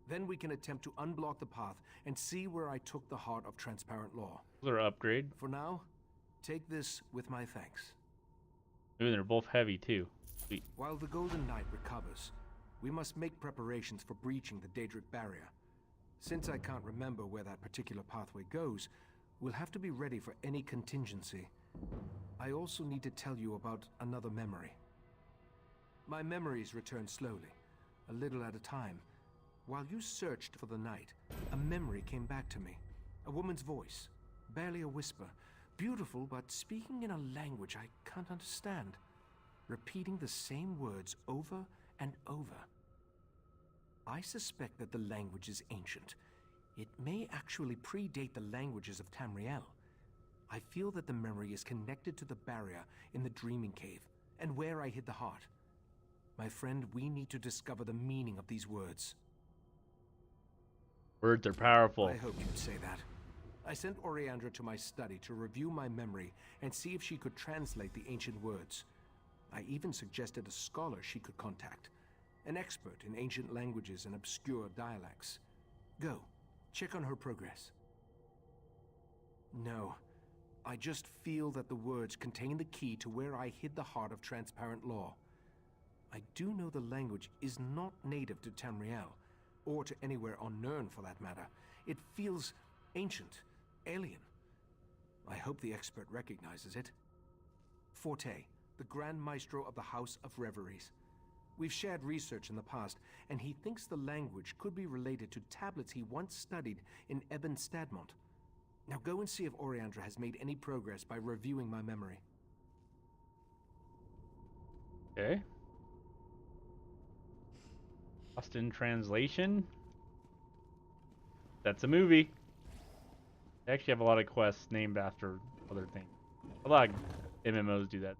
G: Then we can attempt to unblock the path and see where I took the heart of Transparent Law.
B: Those are upgrade.
G: For now, take this with my thanks.
B: Maybe they're both heavy too. Sweet.
G: While the Golden Knight recovers, we must make preparations for breaching the Daedric barrier. Since I can't remember where that particular pathway goes, we'll have to be ready for any contingency. I also need to tell you about another memory. My memories return slowly, a little at a time. While you searched for the night, a memory came back to me. A woman's voice, barely a whisper, beautiful but speaking in a language I can't understand, repeating the same words over and over. I suspect that the language is ancient. It may actually predate the languages of Tamriel. I feel that the memory is connected to the barrier in the Dreaming Cave, and where I hid the heart. My friend, we need to discover the meaning of these words.
B: Words are powerful.
G: I hoped you'd say that. I sent Oriandra to my study to review my memory and see if she could translate the ancient words. I even suggested a scholar she could contact, an expert in ancient languages and obscure dialects. Go, check on her progress. No, I just feel that the words contain the key to where I hid the heart of Transparent Law. I do know the language is not native to Tamriel, or to anywhere on Nirn for that matter. It feels ancient, alien. I hope the expert recognizes it. Forte, the Grand Maestro of the House of Reveries. We've shared research in the past, and he thinks the language could be related to tablets he once studied in Ebon Stadmont. Now go and see if Oriandra has made any progress by reviewing my memory.
B: Okay. Lost in Translation. That's a movie. They actually have a lot of quests named after other things. A lot of MMOs do that.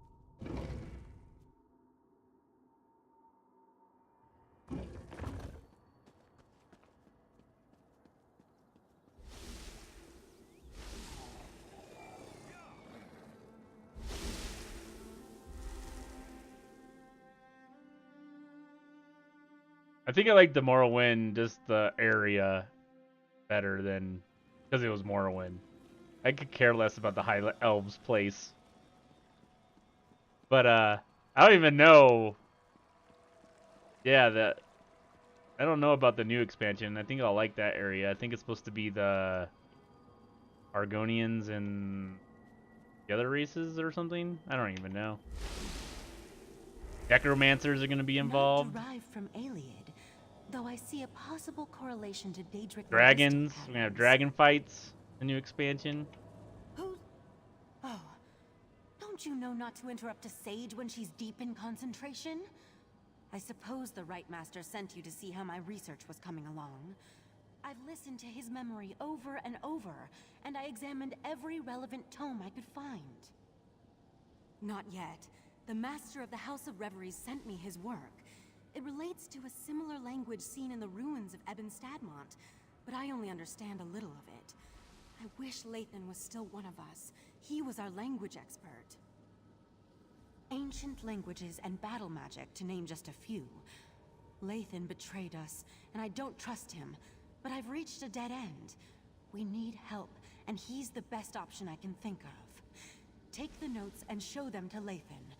B: I think I like the Morrowind, just the area, better than because it was Morrowind. I could care less about the High Elves place. But I don't even know. Yeah, I don't know about the new expansion. I think I'll like that area. I think it's supposed to be the Argonians and the other races or something. I don't even know. Necromancers are going to be involved.
J: Not derived from Iliad, though I see a possible correlation to Daedric.
B: Dragons. We're going to have dragon fights. The new expansion.
J: Who? Oh. Don't you know not to interrupt a sage when she's deep in concentration? I suppose the Right Master sent you to see how my research was coming along. I've listened to his memory over and over, and I examined every relevant tome I could find. Not yet. The Master of the House of Reveries sent me his work. It relates to a similar language seen in the ruins of Ebon Stadmont, but I only understand a little of it. I wish Lathan was still one of us. He was our language expert. Ancient languages and battle magic, to name just a few. Lathan betrayed us, and I don't trust him, but I've reached a dead end. We need help, and he's the best option I can think of. Take the notes and show them to Lathan.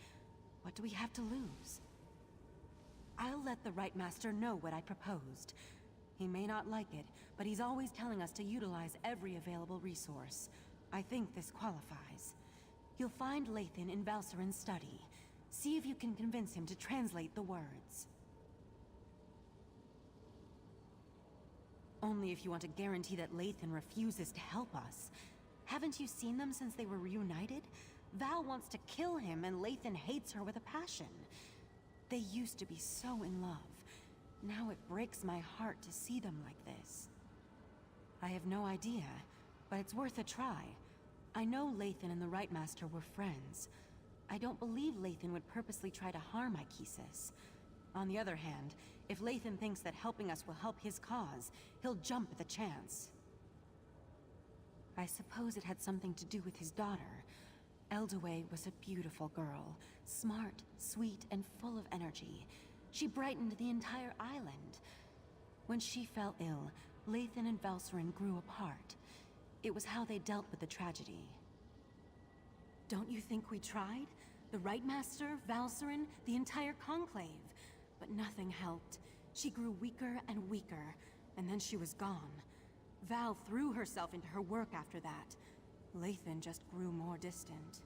J: What do we have to lose? I'll let the Right Master know what I proposed. He may not like it, but he's always telling us to utilize every available resource. I think this qualifies. You'll find Lathan in Valserin's study. See if you can convince him to translate the words. Only if you want to guarantee that Lathan refuses to help us. Haven't you seen them since they were reunited? Val wants to kill him, and Lathan hates her with a passion. They used to be so in love. Now it breaks my heart to see them like this. I have no idea, but it's worth a try. I know Lathan and the Right Master were friends. I don't believe Lathan would purposely try to harm Ikesis. On the other hand, if Lathan thinks that helping us will help his cause, he'll jump at the chance. I suppose it had something to do with his daughter. Eldaway was a beautiful girl, smart, sweet, and full of energy. She brightened the entire island. When she fell ill, Lathan and Valserin grew apart. It was how they dealt with the tragedy. Don't you think we tried? The Right Master, Valserin, the entire Conclave. But nothing helped. She grew weaker and weaker, and then she was gone. Val threw herself into her work after that. Lathan just grew more distant.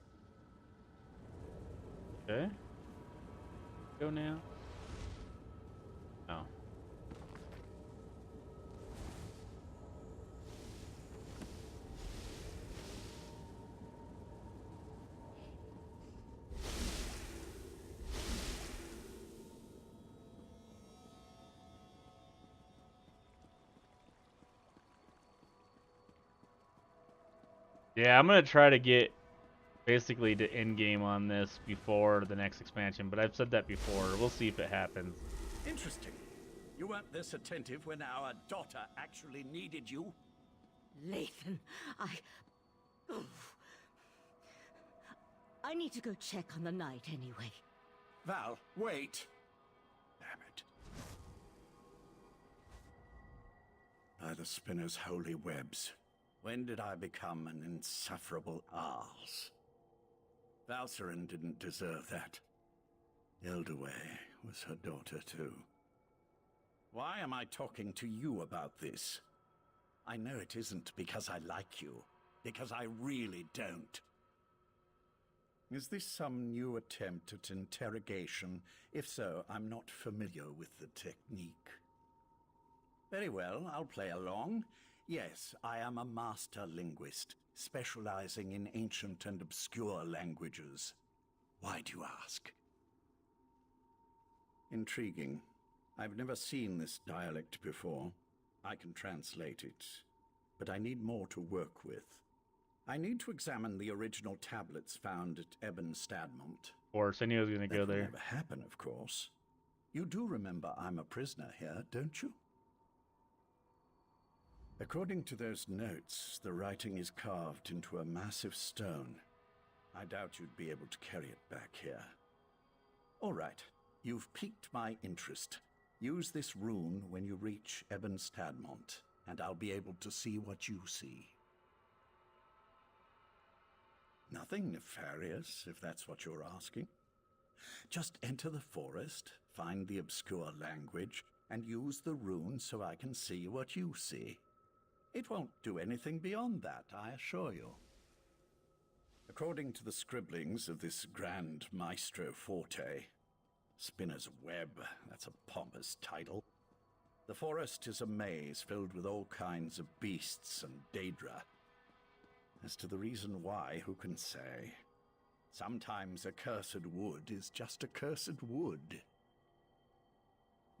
B: Okay. Go now. Oh. Yeah, I'm gonna try to get basically to end game on this before the next expansion, but I've said that before. We'll see if it happens.
K: Interesting. You weren't this attentive when our daughter actually needed you?
H: Lathan, I need to go check on the knight anyway.
K: Val, wait. Damn it. By the spinner's holy webs. When did I become an insufferable arse? Valserin didn't deserve that. Eldaway was her daughter too. Why am I talking to you about this? I know it isn't because I like you, because I really don't. Is this some new attempt at interrogation? If so, I'm not familiar with the technique. Very well, I'll play along. Yes, I am a master linguist, specializing in ancient and obscure languages. Why do you ask? Intriguing. I've never seen this dialect before. I can translate it, but I need more to work with. I need to examine the original tablets found at Ebon Stadmont.
B: Of course, I knew I was going to go
K: That will
B: there.
K: never happen, of course. You do remember I'm a prisoner here, don't you? According to those notes, the writing is carved into a massive stone. I doubt you'd be able to carry it back here. All right, you've piqued my interest. Use this rune when you reach Ebon Stadmont, and I'll be able to see what you see. Nothing nefarious, if that's what you're asking. Just enter the forest, find the obscure language, and use the rune so I can see what you see. It won't do anything beyond that, I assure you. According to the scribblings of this Grand Maestro Forte, Spinner's Web, that's a pompous title, the forest is a maze filled with all kinds of beasts and Daedra. As to the reason why, who can say? Sometimes a cursed wood is just a cursed wood.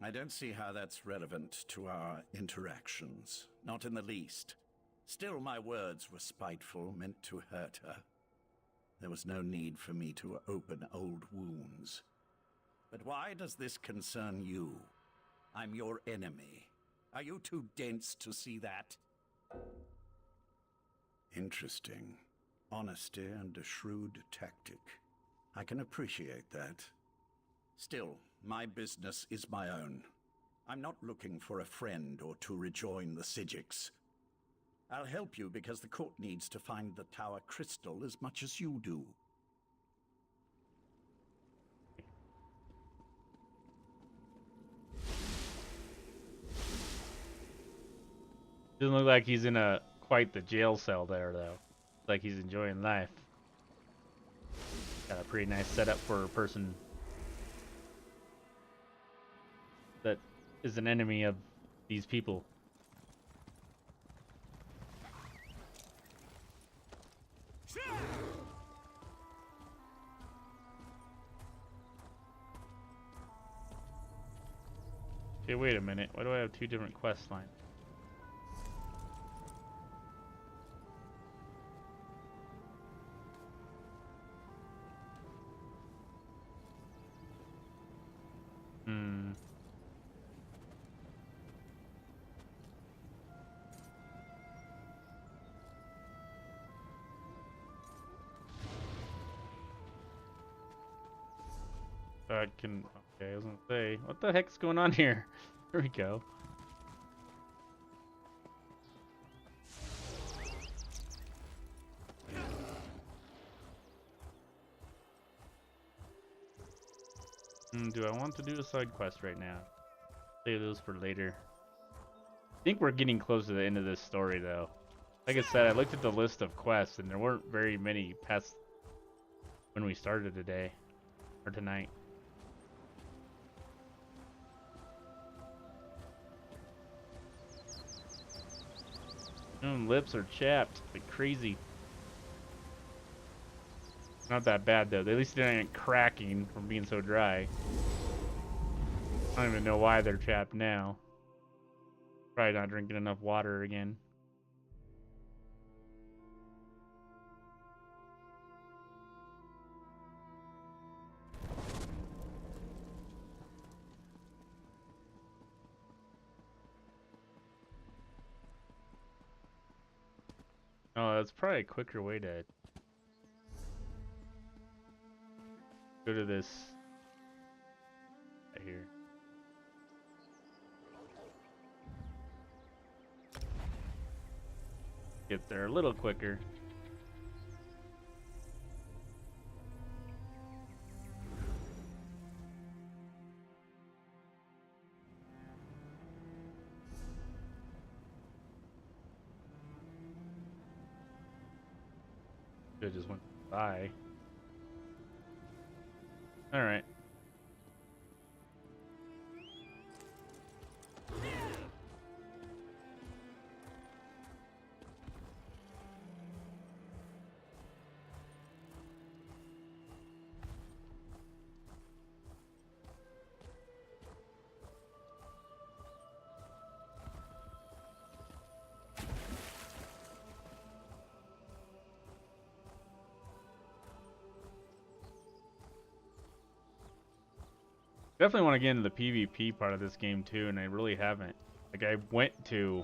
K: I don't see how that's relevant to our interactions. Not in the least. Still, my words were spiteful, meant to hurt her. There was no need for me to open old wounds. But why does this concern you? I'm your enemy. Are you too dense to see that? Interesting. Honesty and a shrewd tactic. I can appreciate that. Still, my business is my own. I'm not looking for a friend or to rejoin the Psijics. I'll help you because the court needs to find the Tower Crystal as much as you do.
B: Doesn't look like he's in quite the jail cell there, though. Like he's enjoying life. Got a pretty nice setup for a person that is an enemy of these people. Okay, wait a minute. Why do I have two different quest lines? Okay, I was gonna say, what the heck's going on here? Here we go. Do I want to do a side quest right now? Save those for later. I think we're getting close to the end of this story, though. Like I said, I looked at the list of quests, and there weren't very many past when we started today, or tonight. Lips are chapped like crazy. Not that bad though. At least they aren't cracking from being so dry. I don't even know why they're chapped now. Probably not drinking enough water again. Oh, that's probably a quicker way to go to this right here. Get there a little quicker. It just went by. All right. Definitely want to get into the PvP part of this game too, and I really haven't. Like I went to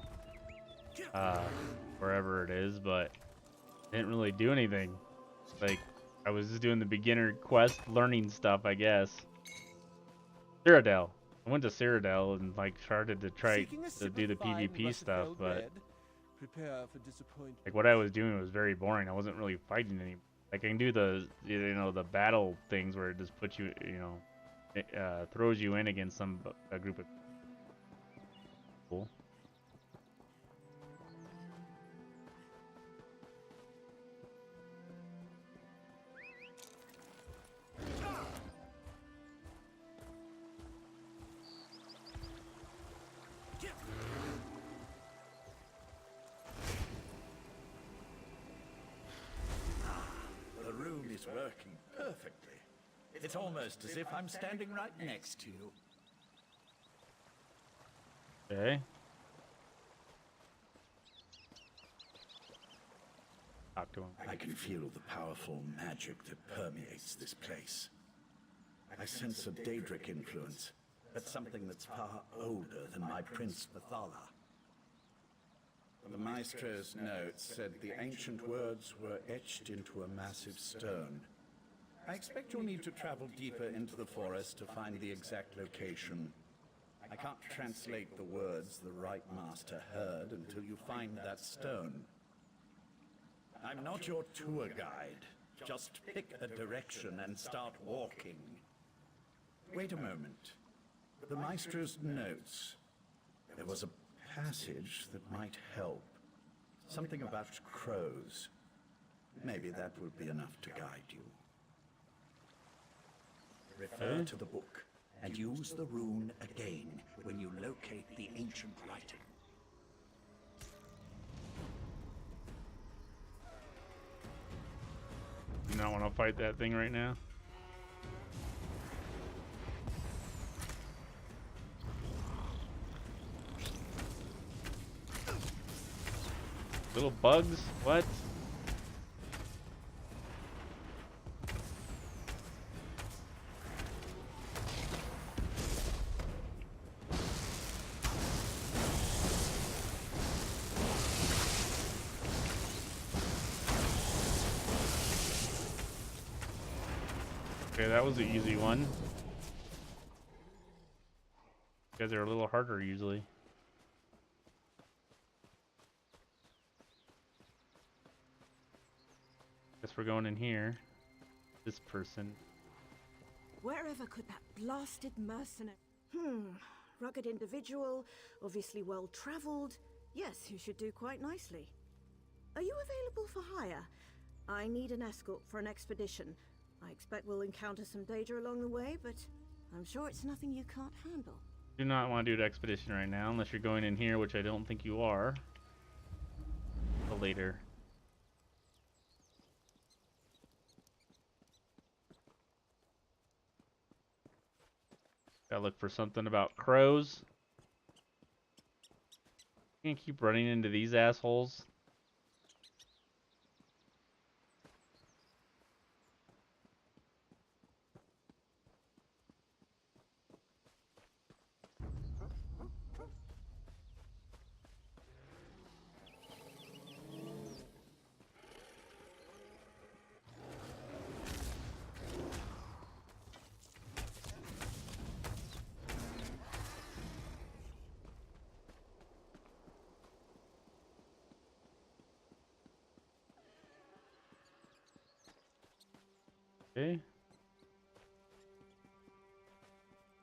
B: wherever it is, but didn't really do anything. Like I was just doing the beginner quest, learning stuff, I guess. Cyrodiil. I went to Cyrodiil and like started to try to do the PvP stuff, but like what I was doing was very boring. I wasn't really fighting any. Like I can do the the battle things where it just puts you it throws you in against a group of people.
K: The room is working perfectly. It's almost as if I'm standing right next to you.
B: Okay. Talk to him.
K: I can feel the powerful magic that permeates this place. I sense a Daedric influence, but something that's far older than my Prince Bethala. The Maestro's notes said the ancient words were etched into a massive stone. I expect you'll need to travel deeper into the forest to find the exact location. I can't translate the words the right master heard until you find that stone. I'm not your tour guide. Just pick a direction and start walking. Wait a moment. The Maestro's notes. There was a passage that might help. Something about crows. Maybe that will be enough to guide you. Refer to the book and use the rune again when you locate the ancient writing.
B: Do not want to fight that thing right now. Little bugs? What? Okay, that was an easy one. You guys are a little harder usually. Guess we're going in here. This person.
L: Wherever could that blasted mercenary... Rugged individual, obviously well-traveled. Yes, you should do quite nicely. Are you available for hire? I need an escort for an expedition. I expect we'll encounter some danger along the way, but I'm sure it's nothing you can't handle.
B: Do not want to do an expedition right now, unless you're going in here, which I don't think you are. Or later. Gotta look for something about crows. Can't keep running into these assholes. Okay.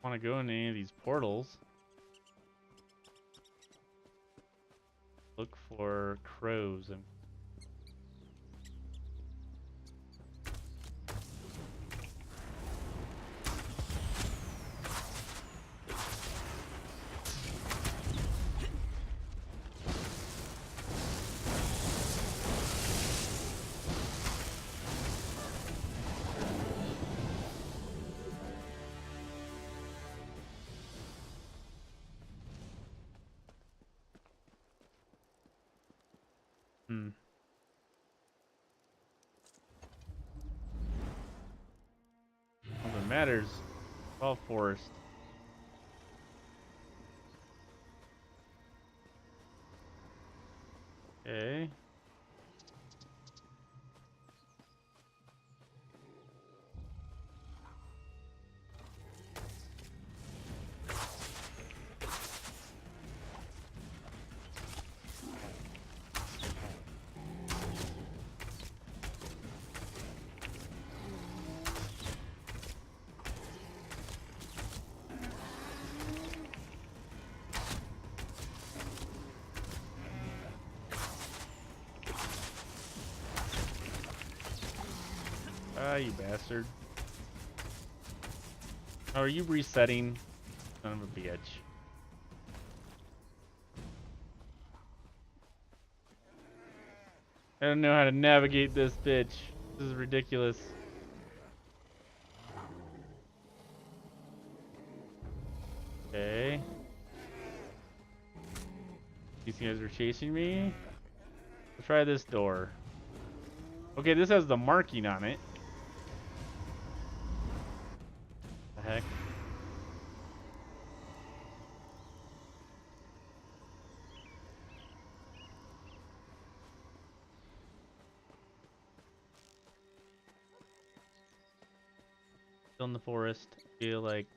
B: Want to go in any of these portals. Look for crows and All that matters All forest. Okay. Ah, you bastard. Oh, are you resetting? Son of a bitch. I don't know how to navigate this bitch. This is ridiculous. Okay. These guys are chasing me. Let's try this door. Okay, this has the marking on it. The heck? Still in the forest. I feel like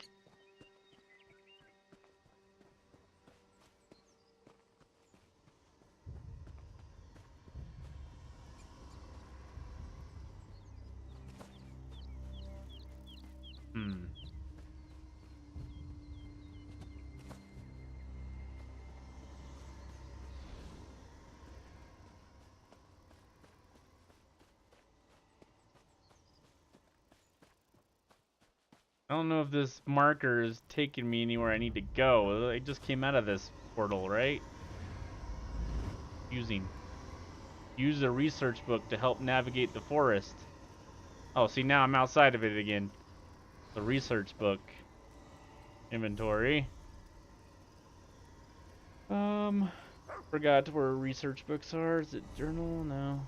B: I don't know if this marker is taking me anywhere I need to go. I just came out of this portal, right? Use the research book to help navigate the forest. Oh, see, now I'm outside of it again. The research book. Inventory. Forgot where research books are. Is it journal? No.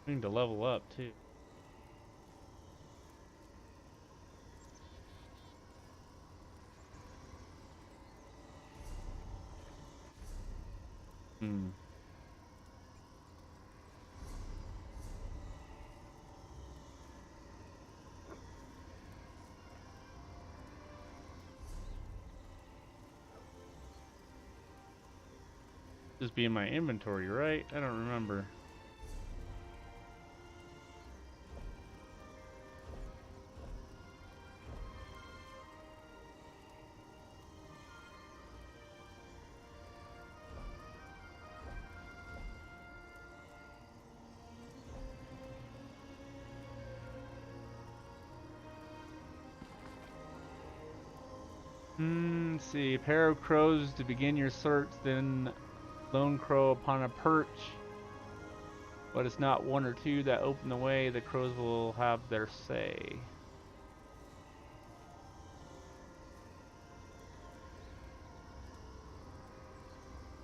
B: I need to level up, too. Just be in my inventory, right? I don't remember. Let's see. A pair of crows to begin your search, then lone crow upon a perch. But it's not one or two that open the way. The crows will have their say.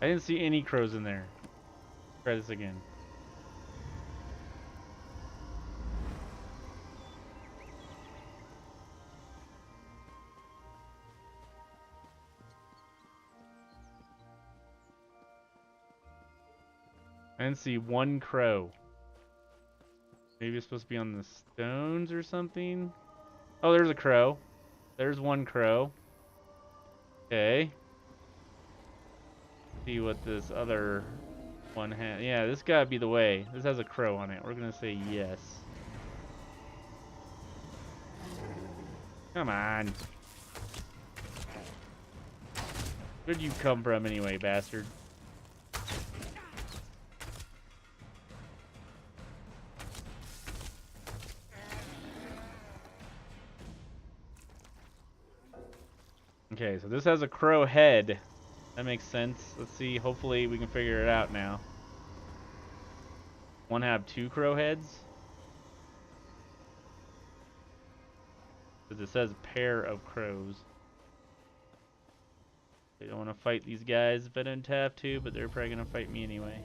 B: I didn't see any crows in there. Try this again. I didn't see one crow. Maybe it's supposed to be on the stones or something. Oh, there's a crow. There's one crow. Okay. See what this other one has. Yeah, this gotta be the way. This has a crow on it. We're gonna say yes. Come on. Where'd you come from anyway, bastard? Okay, so this has a crow head. That makes sense. Let's see. Hopefully we can figure it out now. One have two crow heads? Because it says pair of crows. They don't want to fight these guys if I didn't have to, but they're probably going to fight me anyway.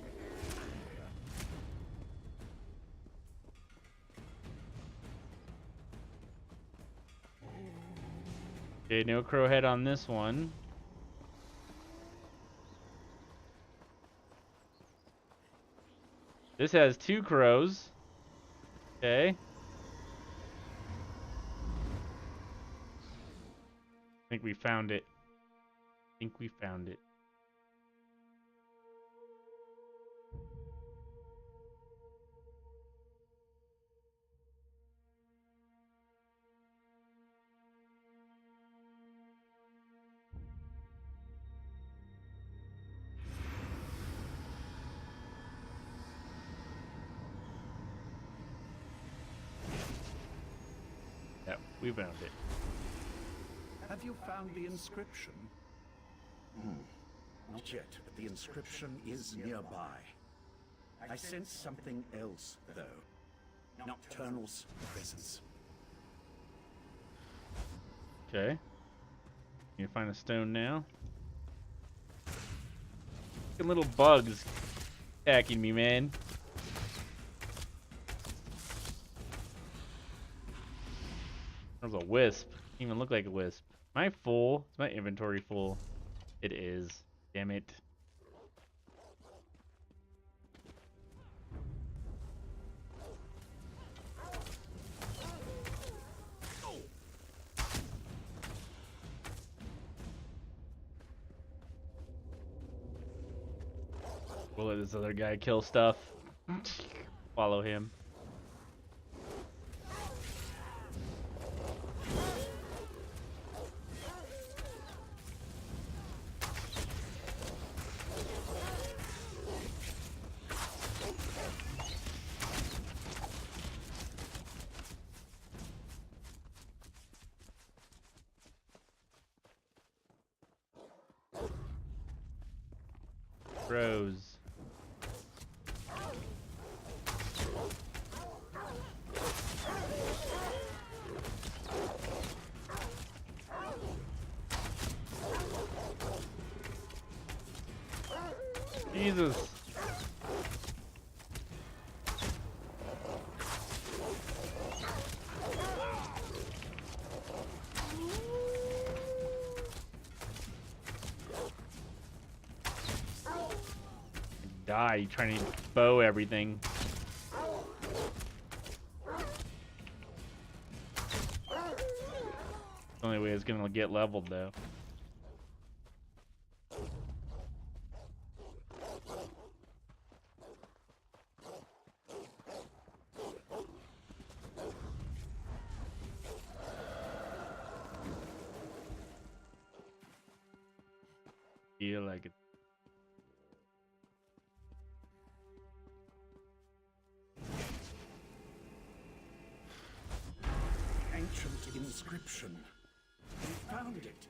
B: Okay, no crow head on this one. This has 2 crows. Okay. I think we found it. Yep, we found it.
K: Have you found the inscription? Not yet, but the inscription is nearby. I sense something else, though. Nocturnal's presence.
B: Okay. You find a stone now. Fucking little bugs attacking me, man. There's a wisp. Doesn't even look like a wisp. Am I full? Is my inventory full? It is. Damn it. We'll let this other guy kill stuff. Follow him. Rose. Jesus. Die trying to bow everything. The only way it's gonna get leveled though. Feel like it.
K: Ancient inscription. We found it.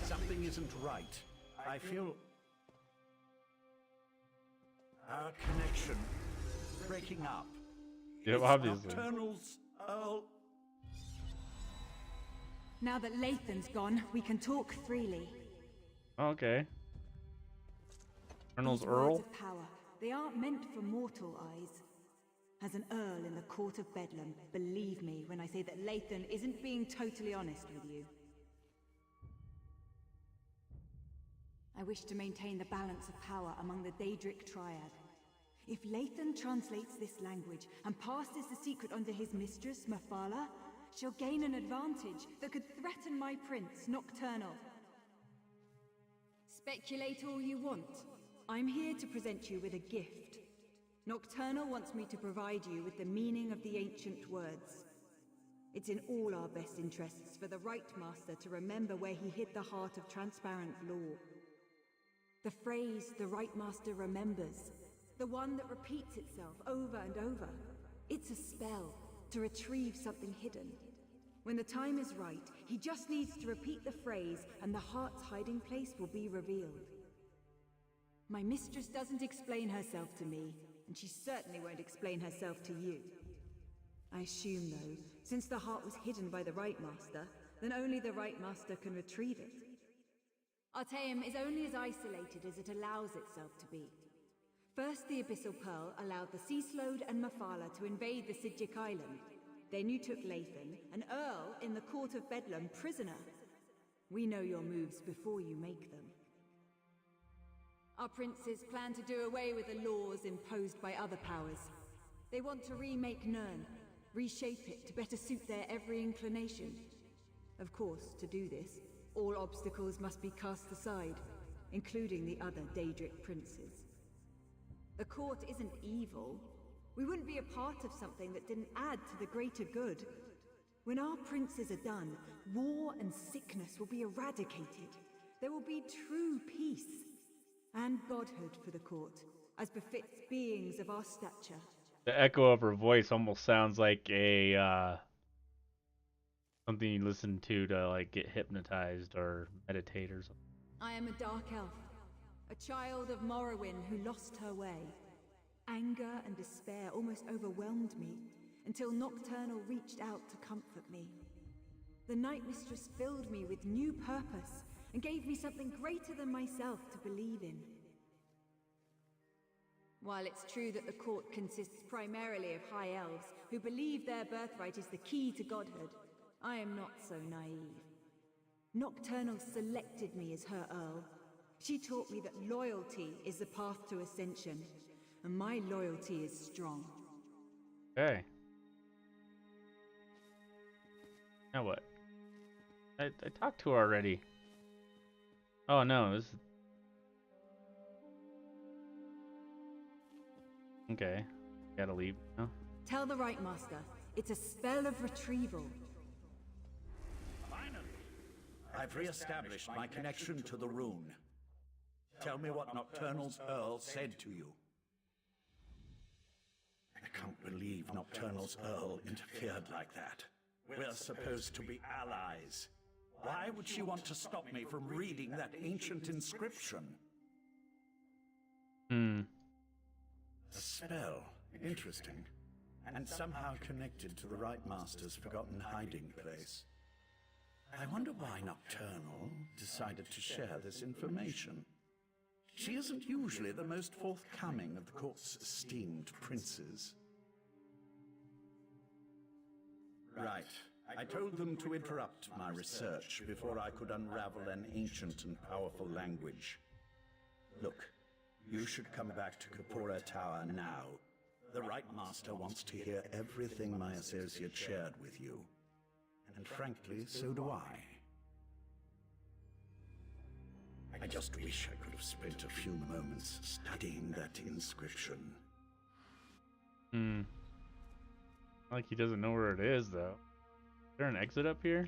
K: Something isn't right. I feel our connection breaking up.
B: Yep, obviously.
K: Nocturnal's Earl.
J: Now that Lathan's gone, we can talk freely.
B: Okay. Colonel's
J: These
B: Earl?
J: words of power, they aren't meant for mortal eyes. As an Earl in the court of Bedlam, believe me when I say that Lathan isn't being totally honest with you. I wish to maintain the balance of power among the Daedric triad. If Lathan translates this language and passes the secret on to his mistress, Mephala, she'll gain an advantage that could threaten my prince, Nocturnal. Speculate all you want. I'm here to present you with a gift. Nocturnal wants me to provide you with the meaning of the ancient words. It's in all our best interests for the Right Master to remember where he hid the heart of transparent law. The phrase, the Right Master remembers, the one that repeats itself over and over. It's a spell to retrieve something hidden. When the time is right, he just needs to repeat the phrase and the heart's hiding place will be revealed. My mistress doesn't explain herself to me, and she certainly won't explain herself to you. I assume, though, since the heart was hidden by the Right Master, then only the Right Master can retrieve it. Artaeum is only as isolated as it allows itself to be. First, the Abyssal Pearl allowed the Sea Slode and Mephala to invade the Sidjic Island.
M: Then you took Lathan, an earl in the court of Bedlam, prisoner. We know your moves before you make them. Our princes plan to do away with the laws imposed by other powers. They want to remake Nirn, reshape it to better suit their every inclination. Of course, to do this, all obstacles must be cast aside, including the other Daedric princes. The court isn't evil. We wouldn't be a part of something that didn't add to the greater good. When our princes are done, war and sickness will be eradicated. There will be true peace and godhood for the court, as befits beings of our stature.
B: The echo of her voice almost sounds like a something you listen to like get hypnotized or meditate or something.
M: I am a dark elf, a child of Morrowind who lost her way. Anger and despair almost overwhelmed me, until Nocturnal reached out to comfort me. The Night Mistress filled me with new purpose, and gave me something greater than myself to believe in. While it's true that the court consists primarily of high elves, who believe their birthright is the key to godhood, I am not so naive. Nocturnal selected me as her earl. She taught me that loyalty is the path to ascension, and my loyalty is strong.
B: Okay. Now what? I talked to her already. Oh no, this is... Okay. Gotta leave now.
M: Tell the Right Master, it's a spell of retrieval.
K: Finally! I've re-established my connection to the rune. Tell me what Nocturnal's Earl said to you. I can't believe Nocturnal's Earl interfered like that. We're supposed to be allies. Why would she want to stop me from reading that ancient inscription? A spell. Interesting. And somehow connected to the Right Master's forgotten hiding place. I wonder why Nocturnal decided to share this information. She isn't usually the most forthcoming of the court's esteemed princes. Right. I told them to interrupt my research before I could unravel an ancient and powerful language. Look, you should come back to Kapora Tower now. The Right Master wants to hear everything my associate shared with you. And frankly, so do I. I just wish I could have spent a few moments studying that inscription.
B: Like he doesn't know where it is, though. Is there an exit up here?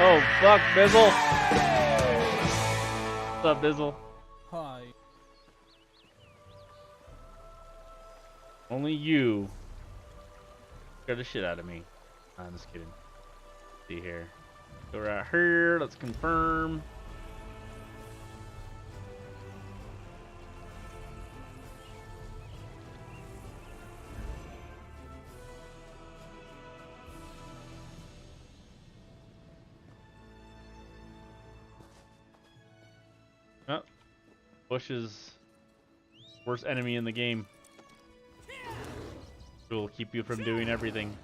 B: Oh, fuck, Bizzle. What's up, Bizzle?
N: Hi.
B: Only you scared the shit out of me. I'm just kidding. See here. Go right here. Let's confirm. Oh, Bush is worst enemy in the game. It will keep you from doing everything.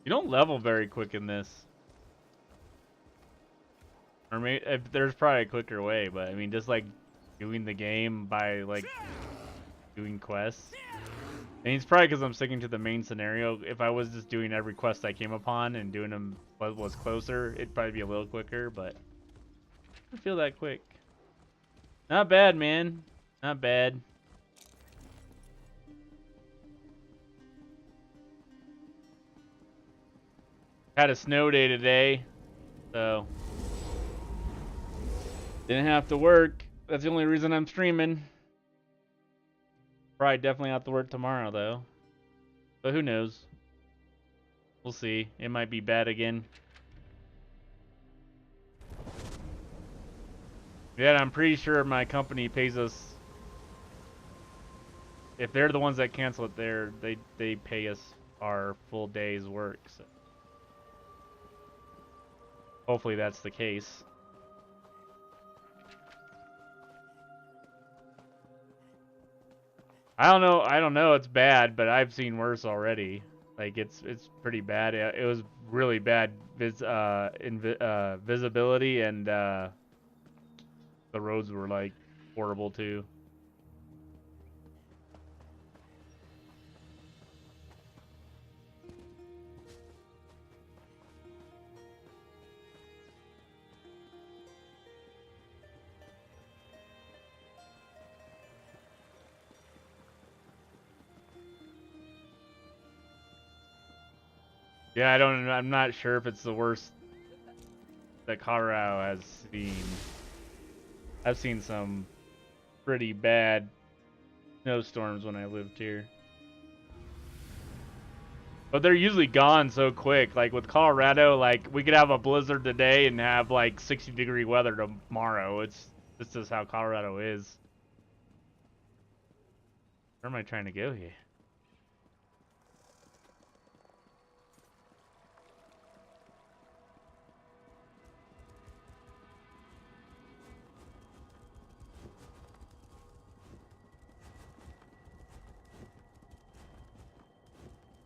B: You don't level very quick in this. Or maybe there's probably a quicker way, but I mean, just like doing the game by like doing quests, And it's probably because I'm sticking to the main scenario. If I was just doing every quest I came upon and doing them what was closer, it'd probably be a little quicker, but I don't feel that quick. Not bad, man. Not bad. Had a snow day today, so didn't have to work. That's the only reason I'm streaming. Probably definitely have to work tomorrow, though. But who knows? We'll see. It might be bad again. Yeah, I'm pretty sure my company pays us. If they're the ones that cancel it, they pay us our full day's work. So hopefully that's the case. I don't know. It's bad, but I've seen worse already. Like it's pretty bad. It was really bad visibility, and the roads were like horrible too. Yeah, I'm not sure if it's the worst that Colorado has seen. I've seen some pretty bad snowstorms when I lived here. But they're usually gone so quick. Like with Colorado, like we could have a blizzard today and have like 60-degree weather tomorrow. This is how Colorado is. Where am I trying to go here?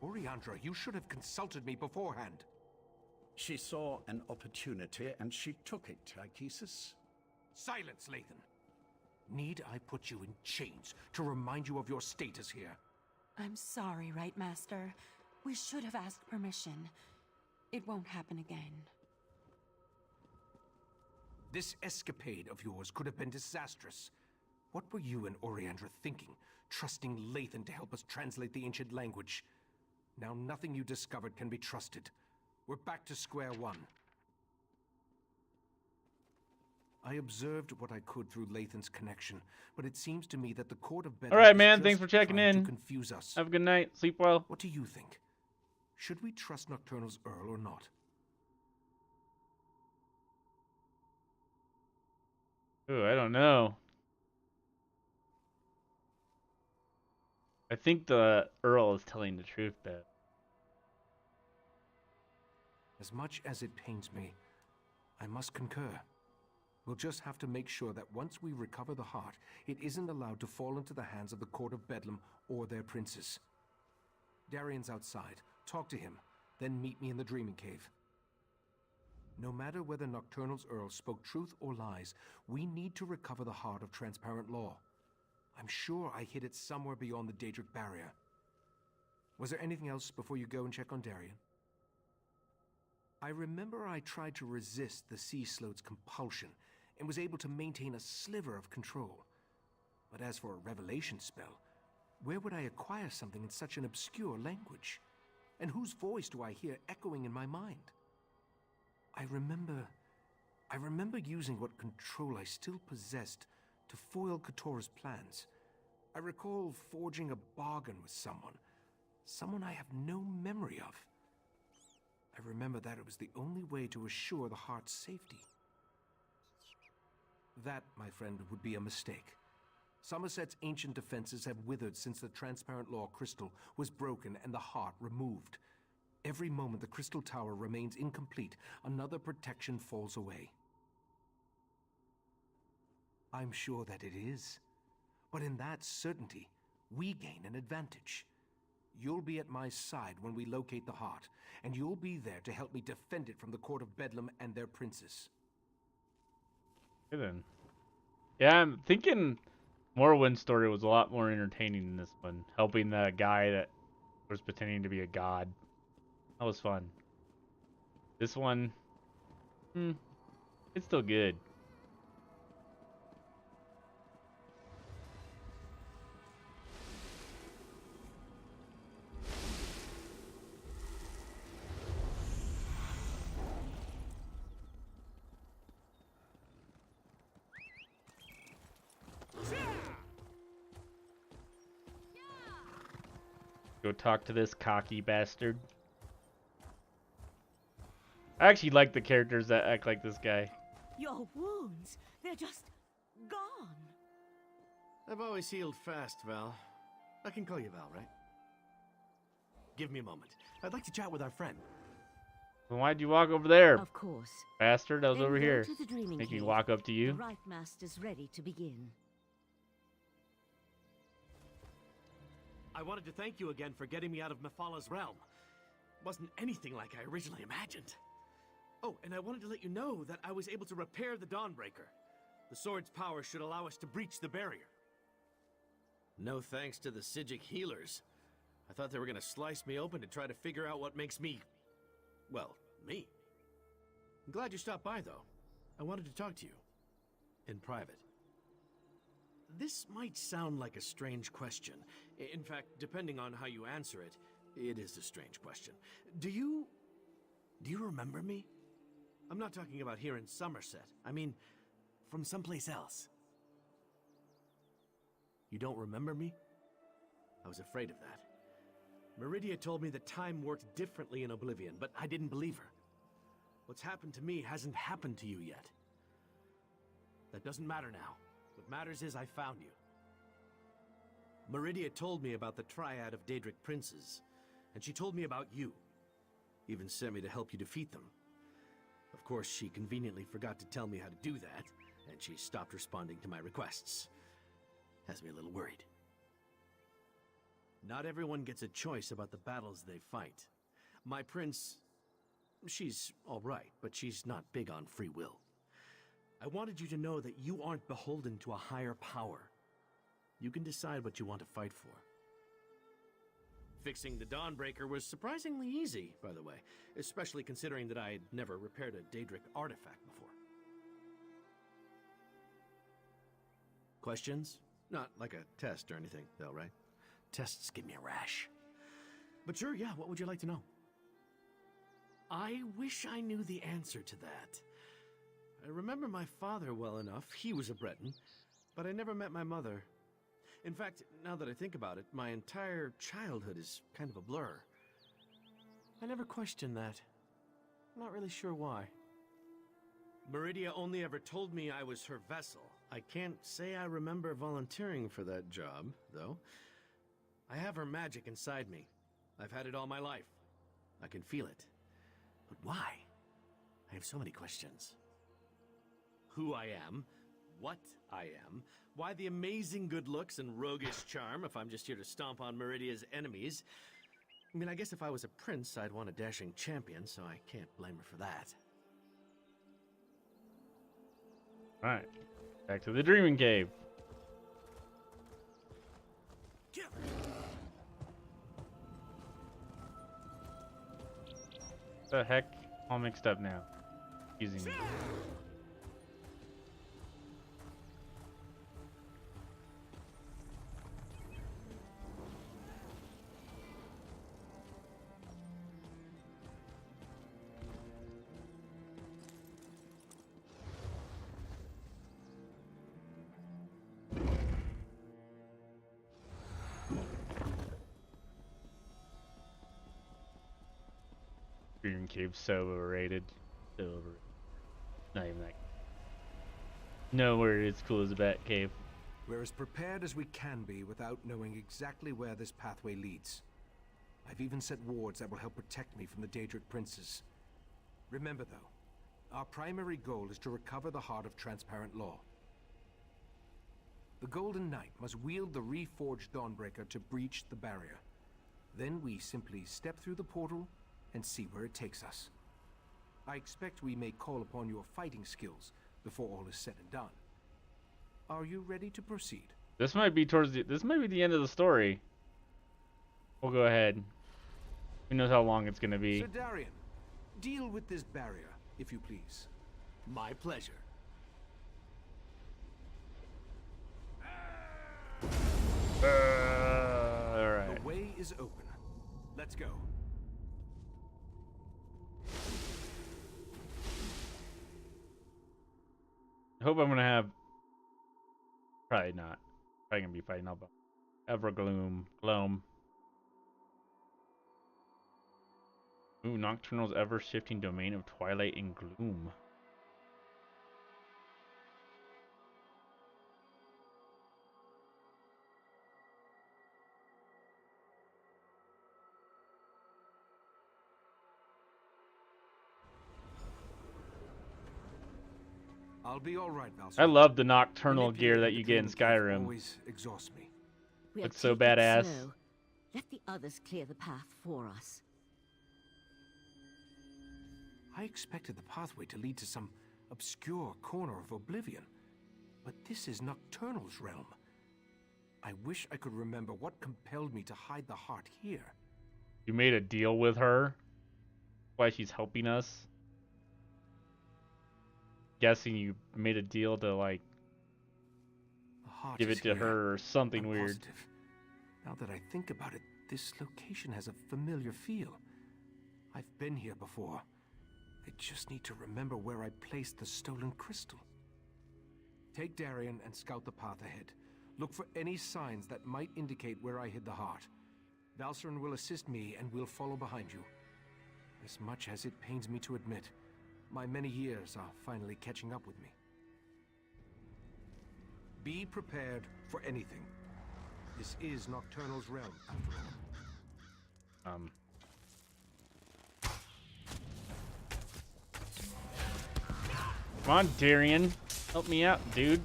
G: Oriandra, you should have consulted me beforehand.
K: She saw an opportunity and she took it, Ichesis.
G: Silence, Lathan. Need I put you in chains to remind you of your status here?
J: I'm sorry, Right Master. We should have asked permission. It won't happen again.
G: This escapade of yours could have been disastrous. What were you and Oriandra thinking, trusting Lathan to help us translate the ancient language? Now nothing you discovered can be trusted. We're back to square one. I observed what I could through Lathan's connection, but it seems to me that the Court of Bedlam
B: All right, man. Thanks for checking in.
G: to confuse us.
B: Have a good night. Sleep well.
G: What do you think? Should we trust Nocturnal's Earl or not?
B: Ooh, I don't know. I think the Earl is telling the truth, though.
G: As much as it pains me, I must concur. We'll just have to make sure that once we recover the heart, it isn't allowed to fall into the hands of the Court of Bedlam or their princes. Darian's outside. Talk to him, then meet me in the Dreaming Cave. No matter whether Nocturnal's Earl spoke truth or lies, we need to recover the heart of Transparent Law. I'm sure I hid it somewhere beyond the Daedric barrier. Was there anything else before you go and check on Darian? I remember I tried to resist the Sea Sloat's compulsion and was able to maintain a sliver of control. But as for a revelation spell, where would I acquire something in such an obscure language? And whose voice do I hear echoing in my mind? I remember using what control I still possessed to foil Katora's plans. I recall forging a bargain with someone I have no memory of. I remember that it was the only way to assure the heart's safety. That, my friend, would be a mistake. Summerset's ancient defenses have withered since the Transparent Law crystal was broken and the heart removed. Every moment the crystal tower remains incomplete, another protection falls away. I'm sure that it is. But in that certainty, we gain an advantage. You'll be at my side when we locate the heart, and you'll be there to help me defend it from the Court of Bedlam and their princes.
B: Okay then. Yeah, I'm thinking Morrowind's story was a lot more entertaining than this one. Helping the guy that was pretending to be a god. That was fun. This one, it's still good. Go talk to this cocky bastard. I actually like the characters that act like this guy.
H: Your wounds, they're just gone.
I: I've always healed fast, Val. I can call you Val, right? Give me a moment. I'd like to chat with our friend.
B: Then why'd you walk over there?
H: Of course.
B: Bastard, I was
H: Then
B: over
H: go
B: here.
H: to the Dreaming
B: Make me
H: Cave.
B: walk up to you.
H: The Right Master's ready to begin.
I: I wanted to thank you again for getting me out of Mephalah's realm. Wasn't anything like I originally imagined. Oh, and I wanted to let you know that I was able to repair the Dawnbreaker. The sword's power should allow us to breach the barrier. No thanks to the Psijic healers. I thought they were gonna slice me open to try to figure out what makes me... well, me. I'm glad you stopped by, though. I wanted to talk to you. In private. This might sound like a strange question. In fact, depending on how you answer it, it is a strange question. Do you remember me? I'm not talking about here in Summerset. I mean, from someplace else. You don't remember me? I was afraid of that. Meridia told me that time worked differently in Oblivion, but I didn't believe her. What's happened to me hasn't happened to you yet. That doesn't matter now. What matters is I found you. Meridia told me about the triad of Daedric princes, and she told me about you. Even sent me to help you defeat them. Of course, she conveniently forgot to tell me how to do that, and she stopped responding to my requests. Has me a little worried. Not everyone gets a choice about the battles they fight. My prince, she's all right, but she's not big on free will. I wanted you to know that you aren't beholden to a higher power. You can decide what you want to fight for. Fixing the Dawnbreaker was surprisingly easy, by the way, especially considering that I had never repaired a Daedric artifact before. Questions? Not like a test or anything, though, right? Tests give me a rash. But sure, yeah, what would you like to know? I wish I knew the answer to that. I remember my father well enough. He was a Breton, but I never met my mother. In fact, now that I think about it, my entire childhood is kind of a blur. I never questioned that. I'm not really sure why. Meridia only ever told me I was her vessel. I can't say I remember volunteering for that job, though. I have her magic inside me. I've had it all my life. I can feel it. But why? I have so many questions. Who I am, what I am, why the amazing good looks and roguish charm if I'm just here to stomp on Meridia's enemies. I mean, I guess if I was a prince, I'd want a dashing champion, so I can't blame her for that.
B: Alright, back to the Dreaming Cave. The heck? All mixed up now. Using me. Dreaming Cave's so overrated. So overrated. Not even that. Nowhere as cool as a Bat Cave.
G: We're as prepared as we can be without knowing exactly where this pathway leads. I've even set wards that will help protect me from the Daedric princes. Remember though, our primary goal is to recover the heart of transparent law. The Golden Knight must wield the reforged Dawnbreaker to breach the barrier. Then we simply step through the portal and see where it takes us. I expect we may call upon your fighting skills before all is said and done. Are you ready to proceed?
B: This might be this might be the end of the story. We'll go ahead. Who knows how long it's gonna be.
G: Sir Darian, deal with this barrier, if you please.
I: My pleasure.
B: Alright.
G: The way is open. Let's go.
B: I hope I'm gonna have. Probably not. Probably gonna be fighting up Evergloom. Gloam. Ooh, Nocturnal's ever-shifting domain of twilight and gloom.
G: I'll be all right, Valsar.
B: I love the nocturnal gear that you get in Skyrim.
G: Always exhausts me.
B: Looks so badass.
H: Slow. Let the others clear the path for us.
G: I expected the pathway to lead to some obscure corner of oblivion, but this is Nocturnal's realm. I wish I could remember what compelled me to hide the heart here.
B: You made a deal with her? Why she's helping us? Guessing you made a deal to, like, give it to her or something weird.
G: Positive. Now that I think about it, this location has a familiar feel. I've been here before. I just need to remember where I placed the stolen crystal. Take Darian and scout the path ahead. Look for any signs that might indicate where I hid the heart. Valsaren will assist me and we'll follow behind you. As much as it pains me to admit, my many years are finally catching up with me. Be prepared for anything. This is Nocturnal's realm, after all.
B: Come on, Darian. Help me out, dude.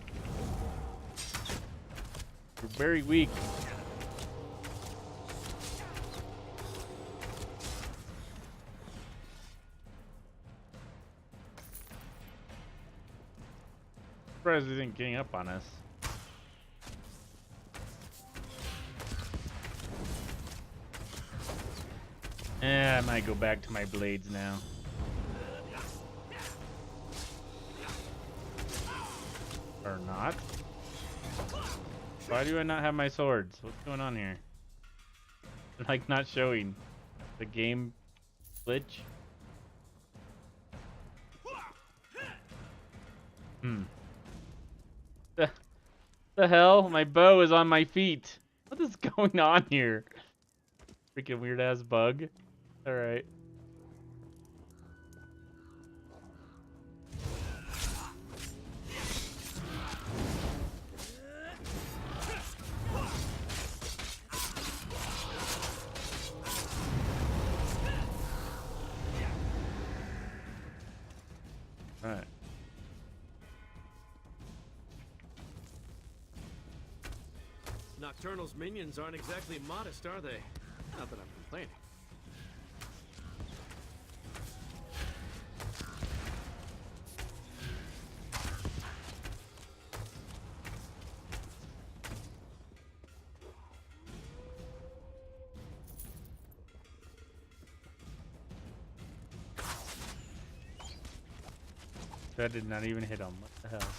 B: We're very weak. Surprised he didn't gang up on us. I might go back to my blades now. Or not. Why do I not have my swords? What's going on here? Like, not showing. The game glitch? The hell? My bow is on my feet. What is going on here? Freaking weird ass bug. Alright. Alright.
I: Nocturnal's minions aren't exactly modest, are they? Not that I'm complaining.
B: That did not even hit him. What the hell?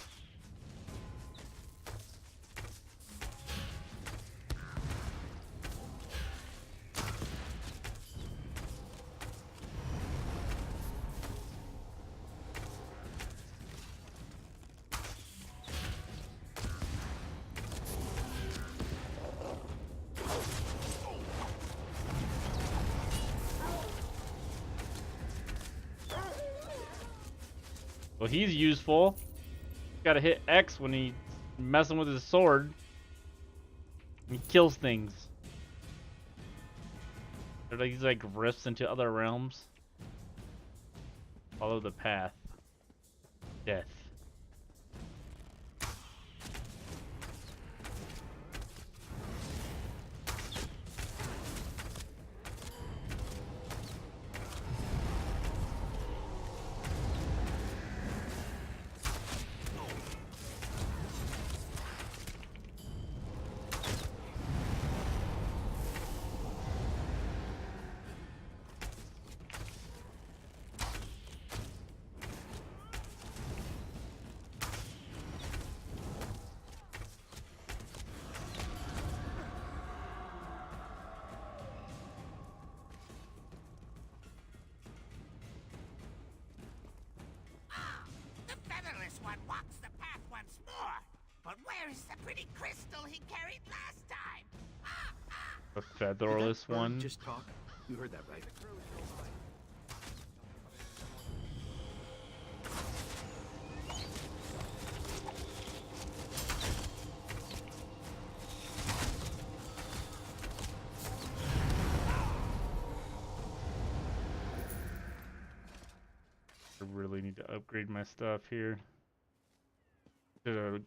B: Well, he's useful. Gotta hit X when he's messing with his sword. He kills things. Or like, he's like rifts into other realms. Follow the path. Death.
N: pretty crystal he carried last time?
B: A featherless one.
I: Just talk. You heard that right.
B: I really need to upgrade my stuff here. Should've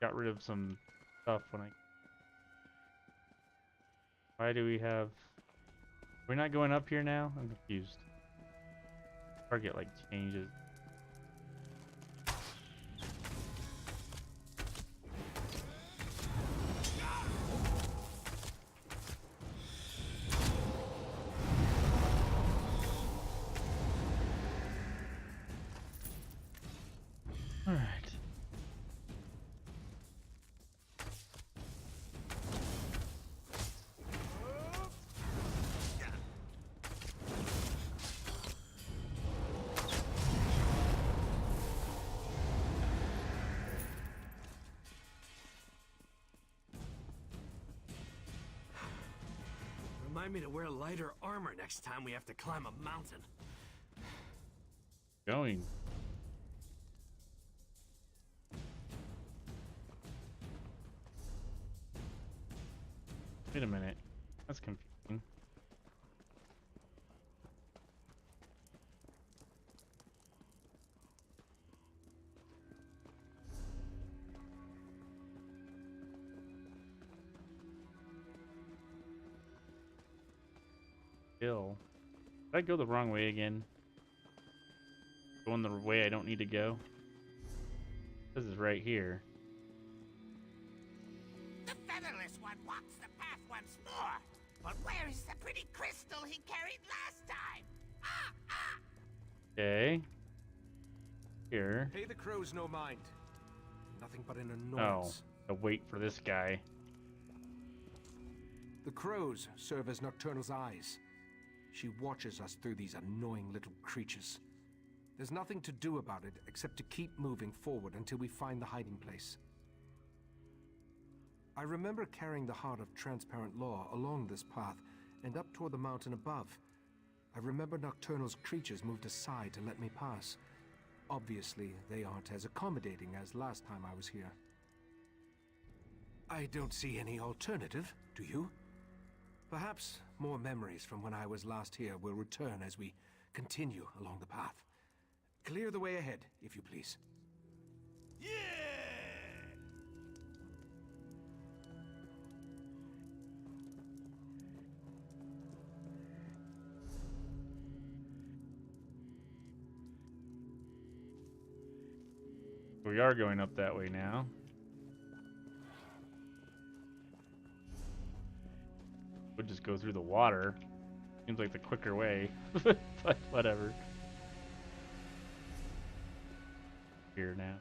B: got rid of some stuff when I... Why do we have... We're not going up here now? I'm confused. Target like changes. All right.
I: Remind me to wear lighter armor next time we have to climb a mountain.
B: Going. Wait a minute. That's confusing. Hill. Did I go the wrong way again? Going the way I don't need to go? This is right here.
N: The featherless one walks the path once more. But where is the pretty crystal he carried last time?
B: Okay. Here.
G: Pay the crows no mind. Nothing but an
B: Oh,
G: annoyance.
B: to wait for this guy.
G: The crows serve as Nocturnal's eyes. She watches us through these annoying little creatures. There's nothing to do about it except to keep moving forward until we find the hiding place. I remember carrying the heart of transparent law along this path and up toward the mountain above. I remember Nocturnal's creatures moved aside to let me pass. Obviously, they aren't as accommodating as last time I was here. I don't see any alternative, do you? Perhaps more memories from when I was last here will return as we continue along the path. Clear the way ahead, if you please.
N: Yeah!
B: We are going up that way now. We'll just go through the water. Seems like the quicker way, but whatever. Here now.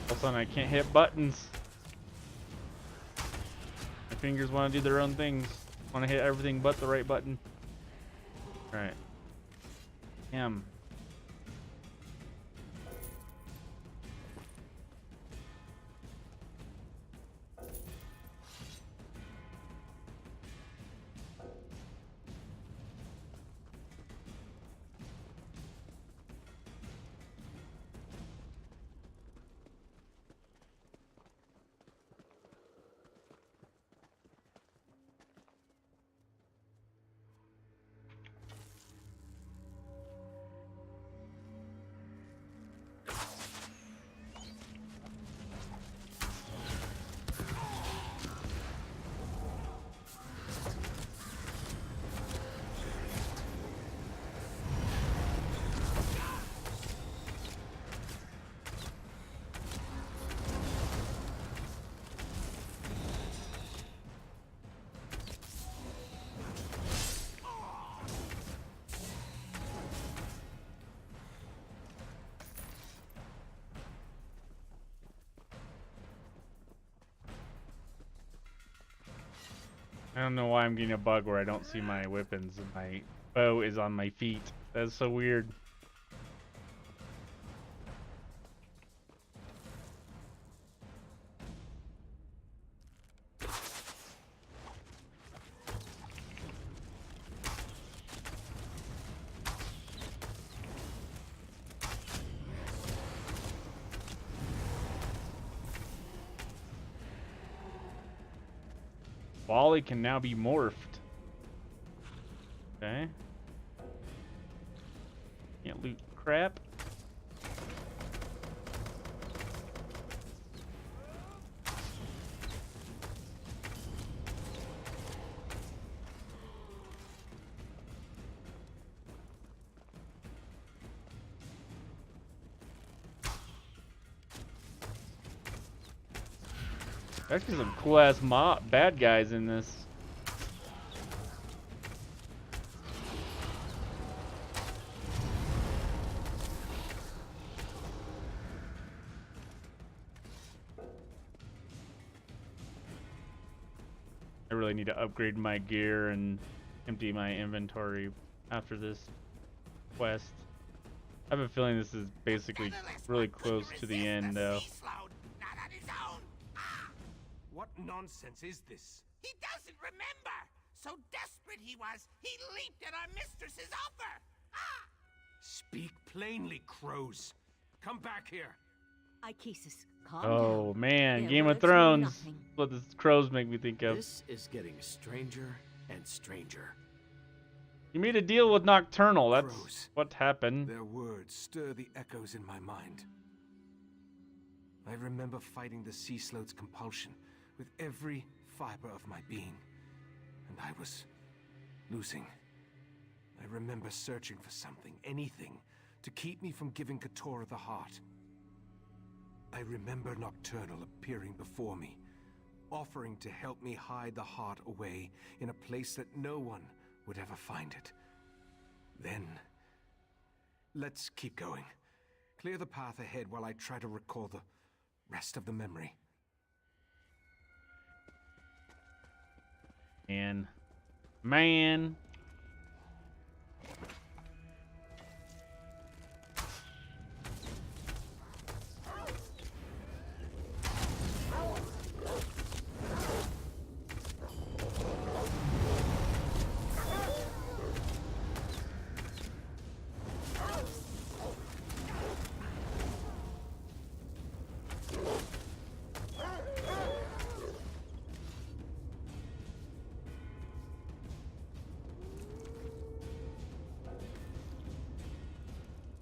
B: All of a sudden I can't hit buttons. My fingers want to do their own things. Want to hit everything but the right button. Alright. Damn. I don't know why I'm getting a bug where I don't see my weapons and my bow is on my feet. That's so weird. Wally can now be morphed. Okay. Can't loot crap. There's actually some cool ass bad guys in this. I really need to upgrade my gear and empty my inventory after this quest. I have a feeling this is basically really close to the end though.
G: What nonsense is this?
N: He doesn't remember! So desperate he was, he leaped at our mistress's offer! Ah!
G: Speak plainly, crows. Come back here.
H: Ichesis, calm
B: Oh
H: down.
B: man,
H: Their
B: Game of
H: words mean
B: Thrones.
H: nothing.
B: What the crows make me think of.
I: This is getting stranger and stranger.
B: You made a deal with Nocturnal. That's
G: Crows.
B: what happened.
G: Their words stir the echoes in my mind. I remember fighting the sea sloth's compulsion with every fiber of my being, and I was losing. I remember searching for something, anything, to keep me from giving Keturah the heart. I remember Nocturnal appearing before me, offering to help me hide the heart away in a place that no one would ever find it. Then, let's keep going. Clear the path ahead while I try to recall the rest of the memory.
B: Man.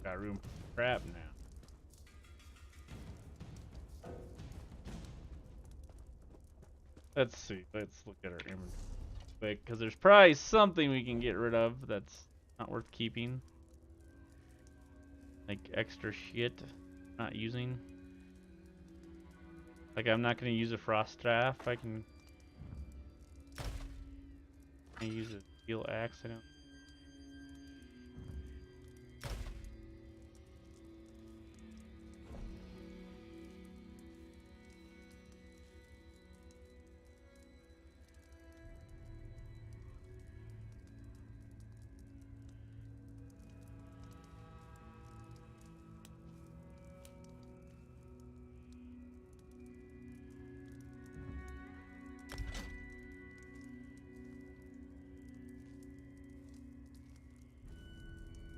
B: Got room for crap now. Let's see. Let's look at our inventory quick, because there's probably something we can get rid of that's not worth keeping. Like extra shit not using. Like I'm not gonna use a frost staff. I can use a steel axe. I don't.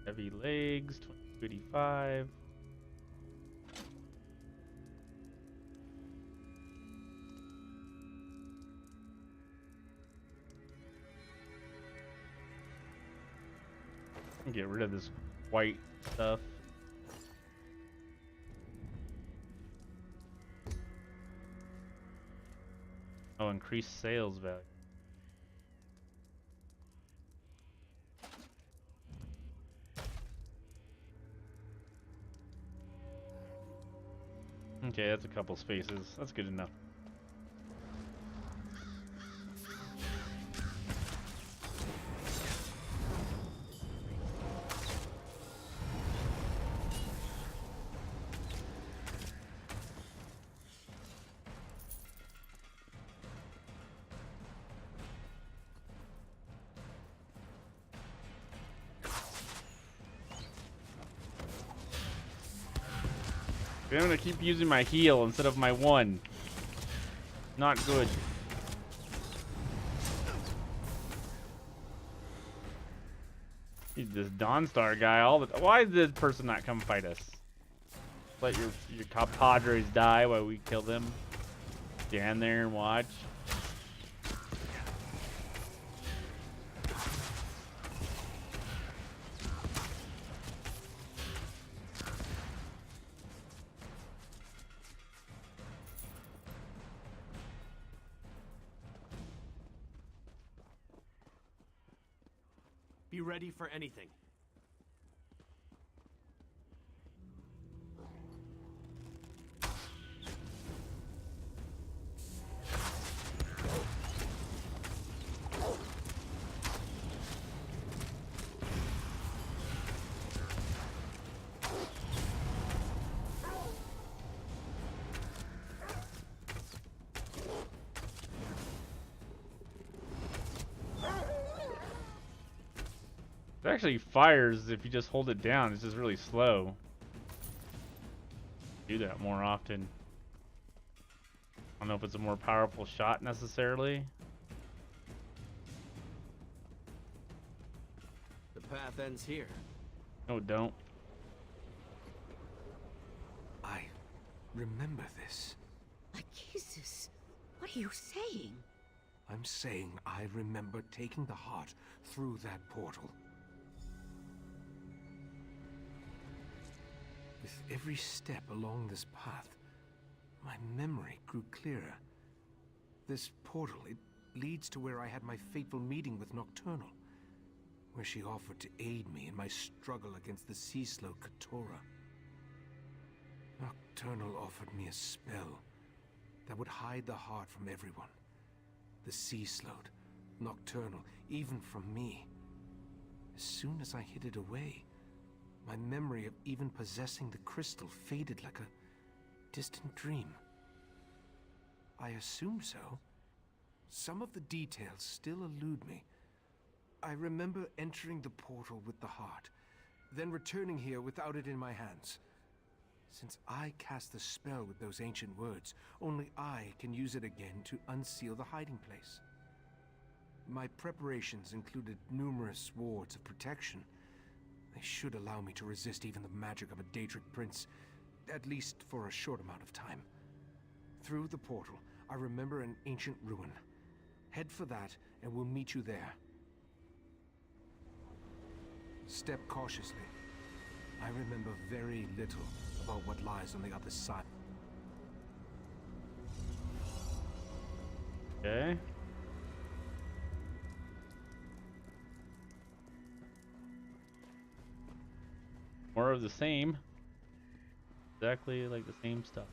B: Heavy legs, 2285. Get rid of this white stuff. Oh, increase sales value. Okay, that's a couple spaces. That's good enough. I'm gonna keep using my heal instead of my one. Not good. This Dawnstar guy all the time. Why did this person not come fight us? Let your compadres die while we kill them. Stand there and watch.
I: Be ready for anything.
B: It actually fires if you just hold it down. It's just really slow. Do that more often. I don't know if it's a more powerful shot necessarily.
I: The path ends here.
B: No, don't.
G: I remember this.
H: Like Jesus, what are you saying?
G: I'm saying I remember taking the heart through that portal. With every step along this path, my memory grew clearer. This portal, it leads to where I had my fateful meeting with Nocturnal, where she offered to aid me in my struggle against the Sea-Slow Katora. Nocturnal offered me a spell that would hide the heart from everyone. The Sea-Slowed, Nocturnal, even from me. As soon as I hid it away, my memory of even possessing the crystal faded like a distant dream. I assume so. Some of the details still elude me. I remember entering the portal with the heart, then returning here without it in my hands. Since I cast the spell with those ancient words, only I can use it again to unseal the hiding place. My preparations included numerous wards of protection. They should allow me to resist even the magic of a Daedric prince, at least for a short amount of time. Through the portal, I remember an ancient ruin. Head for that, and we'll meet you there. Step cautiously. I remember very little about what lies on the other side.
B: Okay. More of the same. Exactly like the same stuff.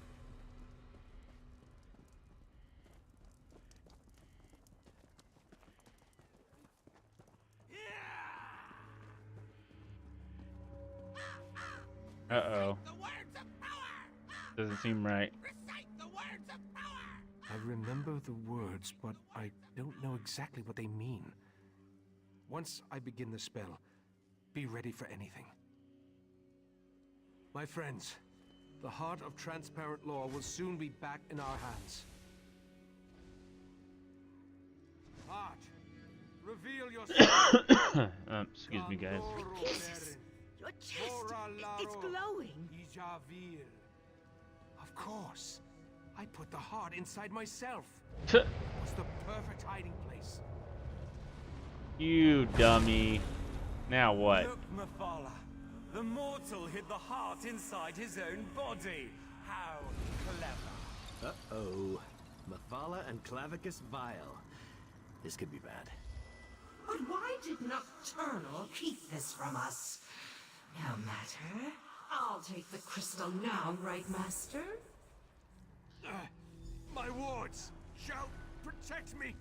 B: Uh-oh. Doesn't seem right.
G: I remember the words, but I don't know exactly what they mean. Once I begin the spell, be ready for anything. My friends, the heart of transparent law will soon be back in our hands. Heart, reveal yourself.
B: Excuse me, guys.
H: Jesus, your chest, it's glowing.
G: Of course. I put the heart inside myself.
B: Tch.
G: It was the perfect hiding place.
B: You dummy. Now what?
O: Look, Mephala. The mortal hid the heart inside his own body. How clever.
I: Uh-oh. Mephala and Clavicus Vile. This could be bad.
F: But why did Nocturnal keep this from us? No matter. I'll take the crystal now, right, Master?
G: My wards shall protect me.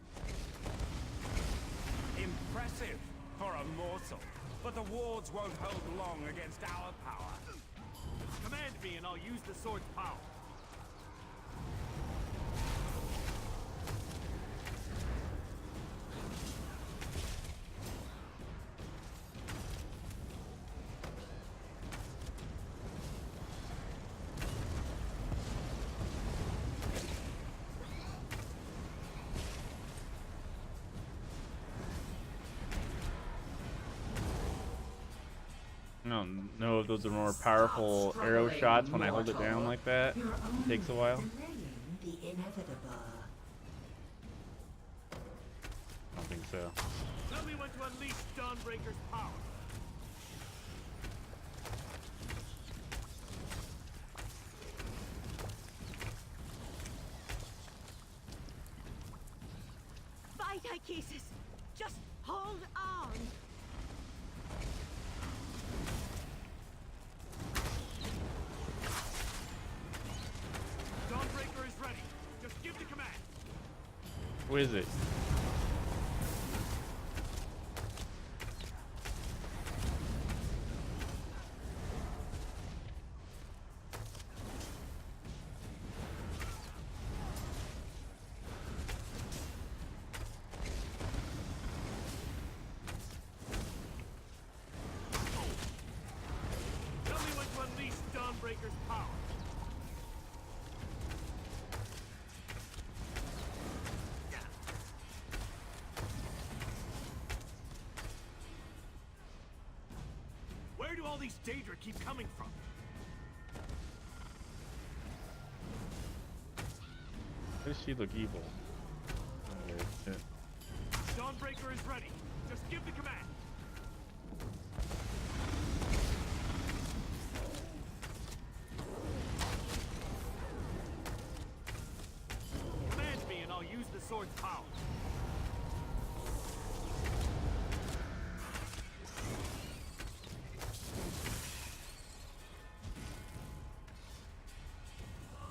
O: Impressive for a mortal. But the wards won't hold long against our power.
I: Command me and I'll use the sword's power.
B: don't know if those are more powerful arrow shots when I hold it down like that. It takes a while.
E: The inevitable.
B: I don't think so.
I: Tell me when to unleash Dawnbreaker's power.
H: Fight, Ichesis! Just hold on!
I: Dawnbreaker is ready. Just give the command.
B: What is it?
I: Tell me when to unleash Dawnbreaker's power. Where do all these Daedric keep coming from?
B: Why does she look evil?
I: Dawnbreaker is ready. Just give the command. Command me and I'll use the sword's power.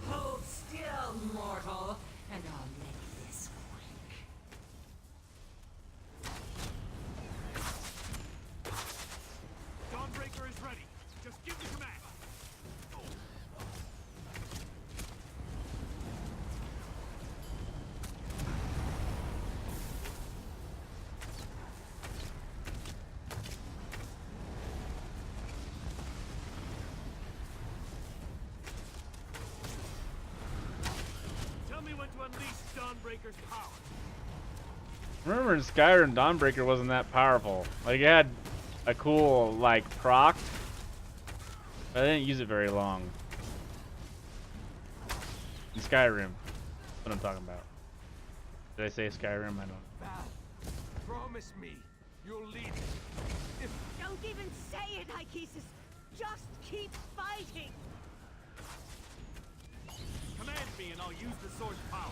N: Hold still, mortal, and I'll make this quick.
I: Dawnbreaker is ready. Just give the command. Tell me when to unleash Dawnbreaker's power.
B: Remember in Skyrim, Dawnbreaker wasn't that powerful. Like, it had a cool, like, proc, but I didn't use it very long. In Skyrim, that's what I'm talking about. Did I say Skyrim? I don't know.
G: Val, promise me you'll lead it. If
H: Don't even say it, Ichesis! Just keep fighting!
I: Command me and I'll use the sword's power.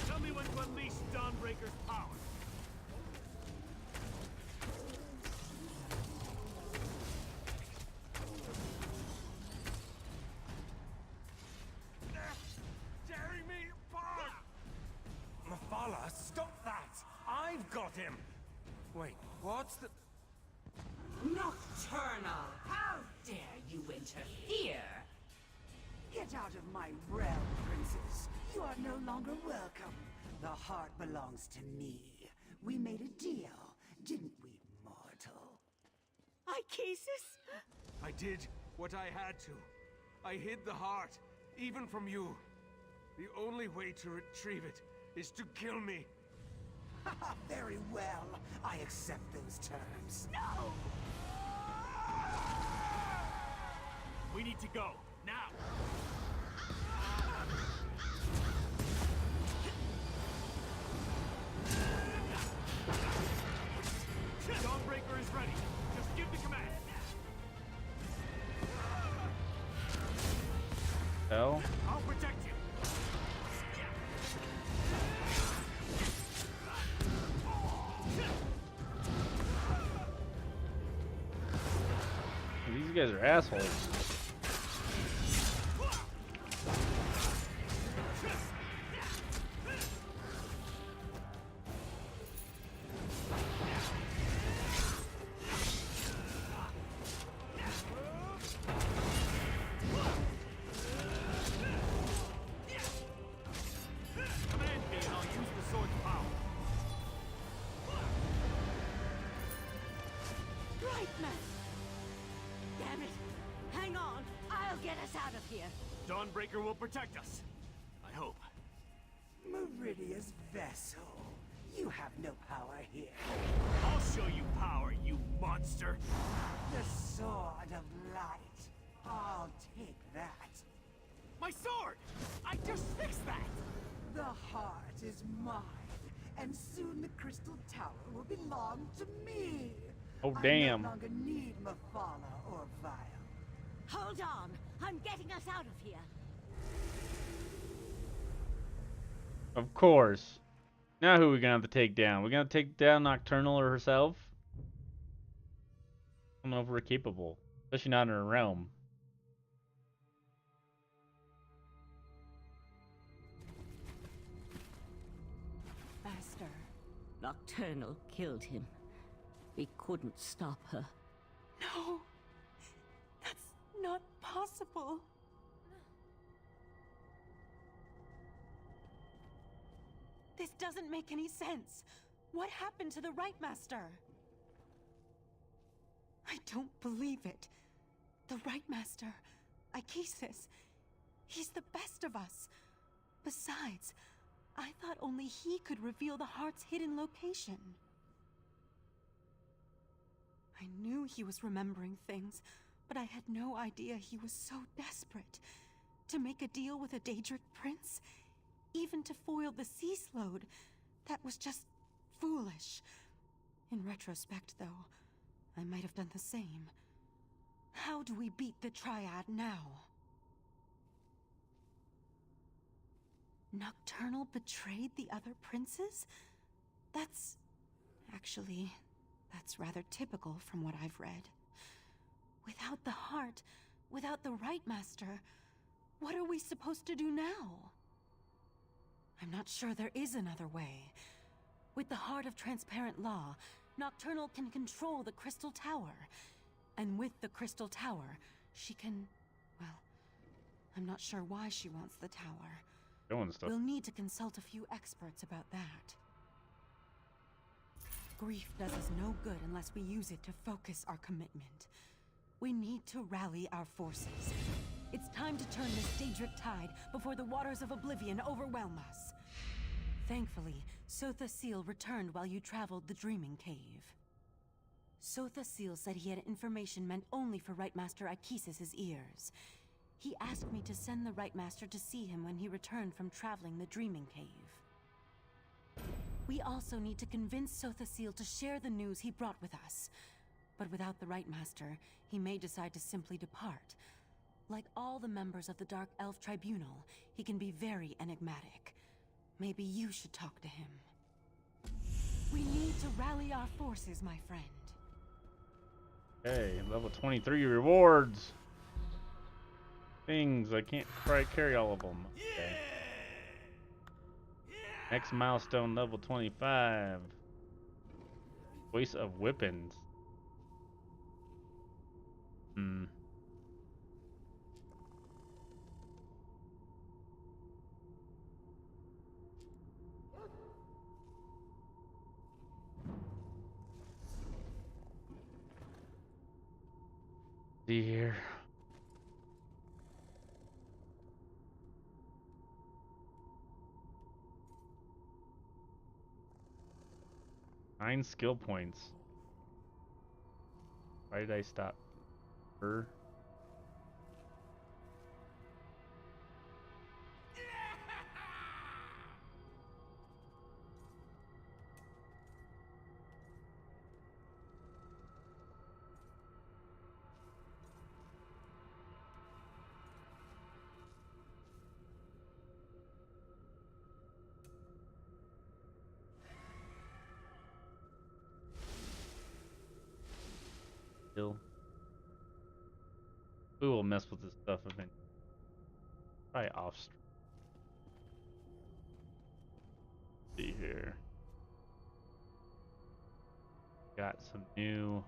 I: Tell me when to unleash Dawnbreaker's power.
O: Tearing me apart! Mephala, stop that! I've got him! Wait, what's the...
N: Nocturnal! How dare you interfere?
P: Get out of my realm, princess. You are no longer welcome. The heart belongs to me. We made a deal, didn't we, mortal?
H: Ichesis?
G: I did what I had to. I hid the heart, even from you. The only way to retrieve it is to kill me.
P: Very well. I accept those terms.
H: No!
I: We need to go, now! Dawnbreaker is ready. Just give the command.
B: Hell?
I: I'll protect you.
B: These guys are assholes.
I: Command me and I'll use the sword's power.
H: Right, man! Damn it!
I: Dawnbreaker will protect us. I hope.
P: Meridia's vessel. You have no power here.
I: I'll show you power, you monster.
P: The Sword of Light. I'll take that.
I: My sword! I just fixed that!
P: The heart is mine, and soon the Crystal Tower will belong to me.
B: Oh, damn.
P: I no longer need Mephala or Vile.
H: Hold on! I'm getting us out of here!
B: Of course. Now who are we gonna have to take down? We're gonna take down Nocturnal or herself? I don't know if we're capable. Especially not in her realm.
H: Master. Nocturnal killed him. We couldn't stop her.
J: No. That's not possible. This doesn't make any sense. What happened to the Right Master? I don't believe it. The Right Master, Achesis, he's the best of us. Besides, I thought only he could reveal the heart's hidden location. I knew he was remembering things, but I had no idea he was so desperate. To make a deal with a Daedric prince? Even to foil the Sea Slode. That was just foolish. In retrospect, though, I might have done the same. How do we beat the Triad now? Nocturnal betrayed the other princes? That's rather typical from what I've read. Without the heart, without the Right Master, what are we supposed to do now? I'm not sure there is another way. With the heart of transparent law, Nocturnal can control the Crystal Tower. And with the Crystal Tower, she can... well, I'm not sure why she wants the tower.
B: Doing stuff.
J: We'll need to consult a few experts about that. Grief does us no good unless we use it to focus our commitment. We need to rally our forces. It's time to turn this Daedric tide before the waters of oblivion overwhelm us. Thankfully, Sotha Seal returned while you traveled the Dreaming Cave. Sotha Seal said he had information meant only for Right Master Achesis' ears. He asked me to send the Right Master to see him when he returned from traveling the Dreaming Cave. We also need to convince Sotha Seal to share the news he brought with us. But without the Right Master, he may decide to simply depart. Like all the members of the Dark Elf Tribunal, he can be very enigmatic. Maybe you should talk to him. We need to rally our forces, my friend.
B: Okay, level 23 rewards. Things, I can't probably carry all of them. Okay. Next milestone, level 25. Voice of Weapons. See here. Nine skill points. Why did I stop? Her. We will mess with this stuff eventually. Probably off stream. See here. Got some new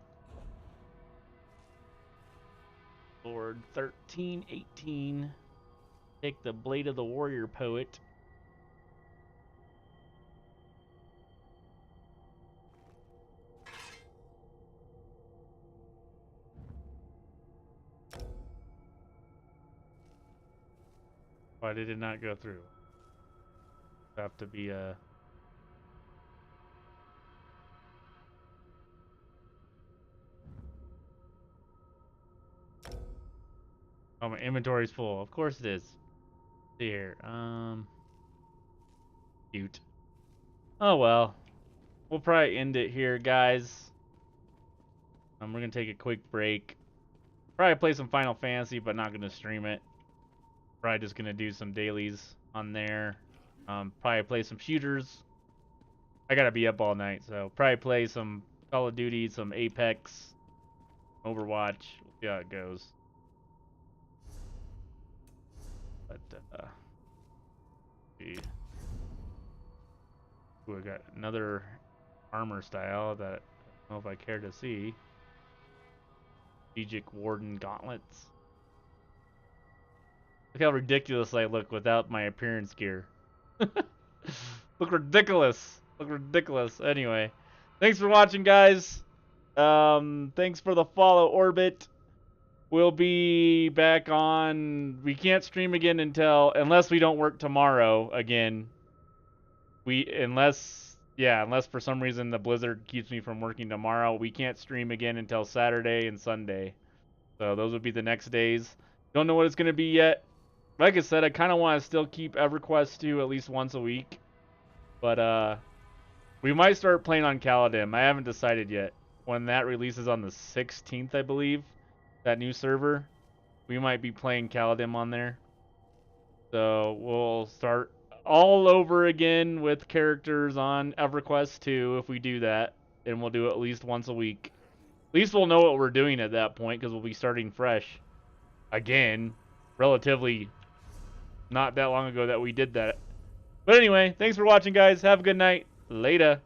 B: Lord 1318. Take the Blade of the Warrior Poet. Why did it not go through? Have to be a... Oh, my inventory's full. Of course it is. See here. Cute. Oh well. We'll probably end it here, guys. We're gonna take a quick break. Probably play some Final Fantasy, but not gonna stream it. Probably just gonna do some dailies on there. Probably play some shooters. I gotta be up all night, so probably play some Call of Duty, some Apex, Overwatch. We'll see how it goes. But see. Ooh, I got another armor style that I don't know if I care to see. Strategic Warden Gauntlets. Look how ridiculous I look without my appearance gear. Look ridiculous. Look ridiculous. Anyway, thanks for watching, guys. Thanks for the follow, Orbit. We'll be back on. We can't stream again unless we don't work tomorrow again. Unless for some reason the blizzard keeps me from working tomorrow, we can't stream again until Saturday and Sunday. So those would be the next days. Don't know what it's gonna be yet. Like I said, I kind of want to still keep EverQuest 2 at least once a week. But we might start playing on Caladim. I haven't decided yet. When that releases on the 16th, I believe, that new server, we might be playing Caladim on there. So we'll start all over again with characters on EverQuest 2 if we do that, and we'll do it at least once a week. At least we'll know what we're doing at that point, because we'll be starting fresh again. Relatively not that long ago that we did that. But anyway, thanks for watching, guys. Have a good night. Later.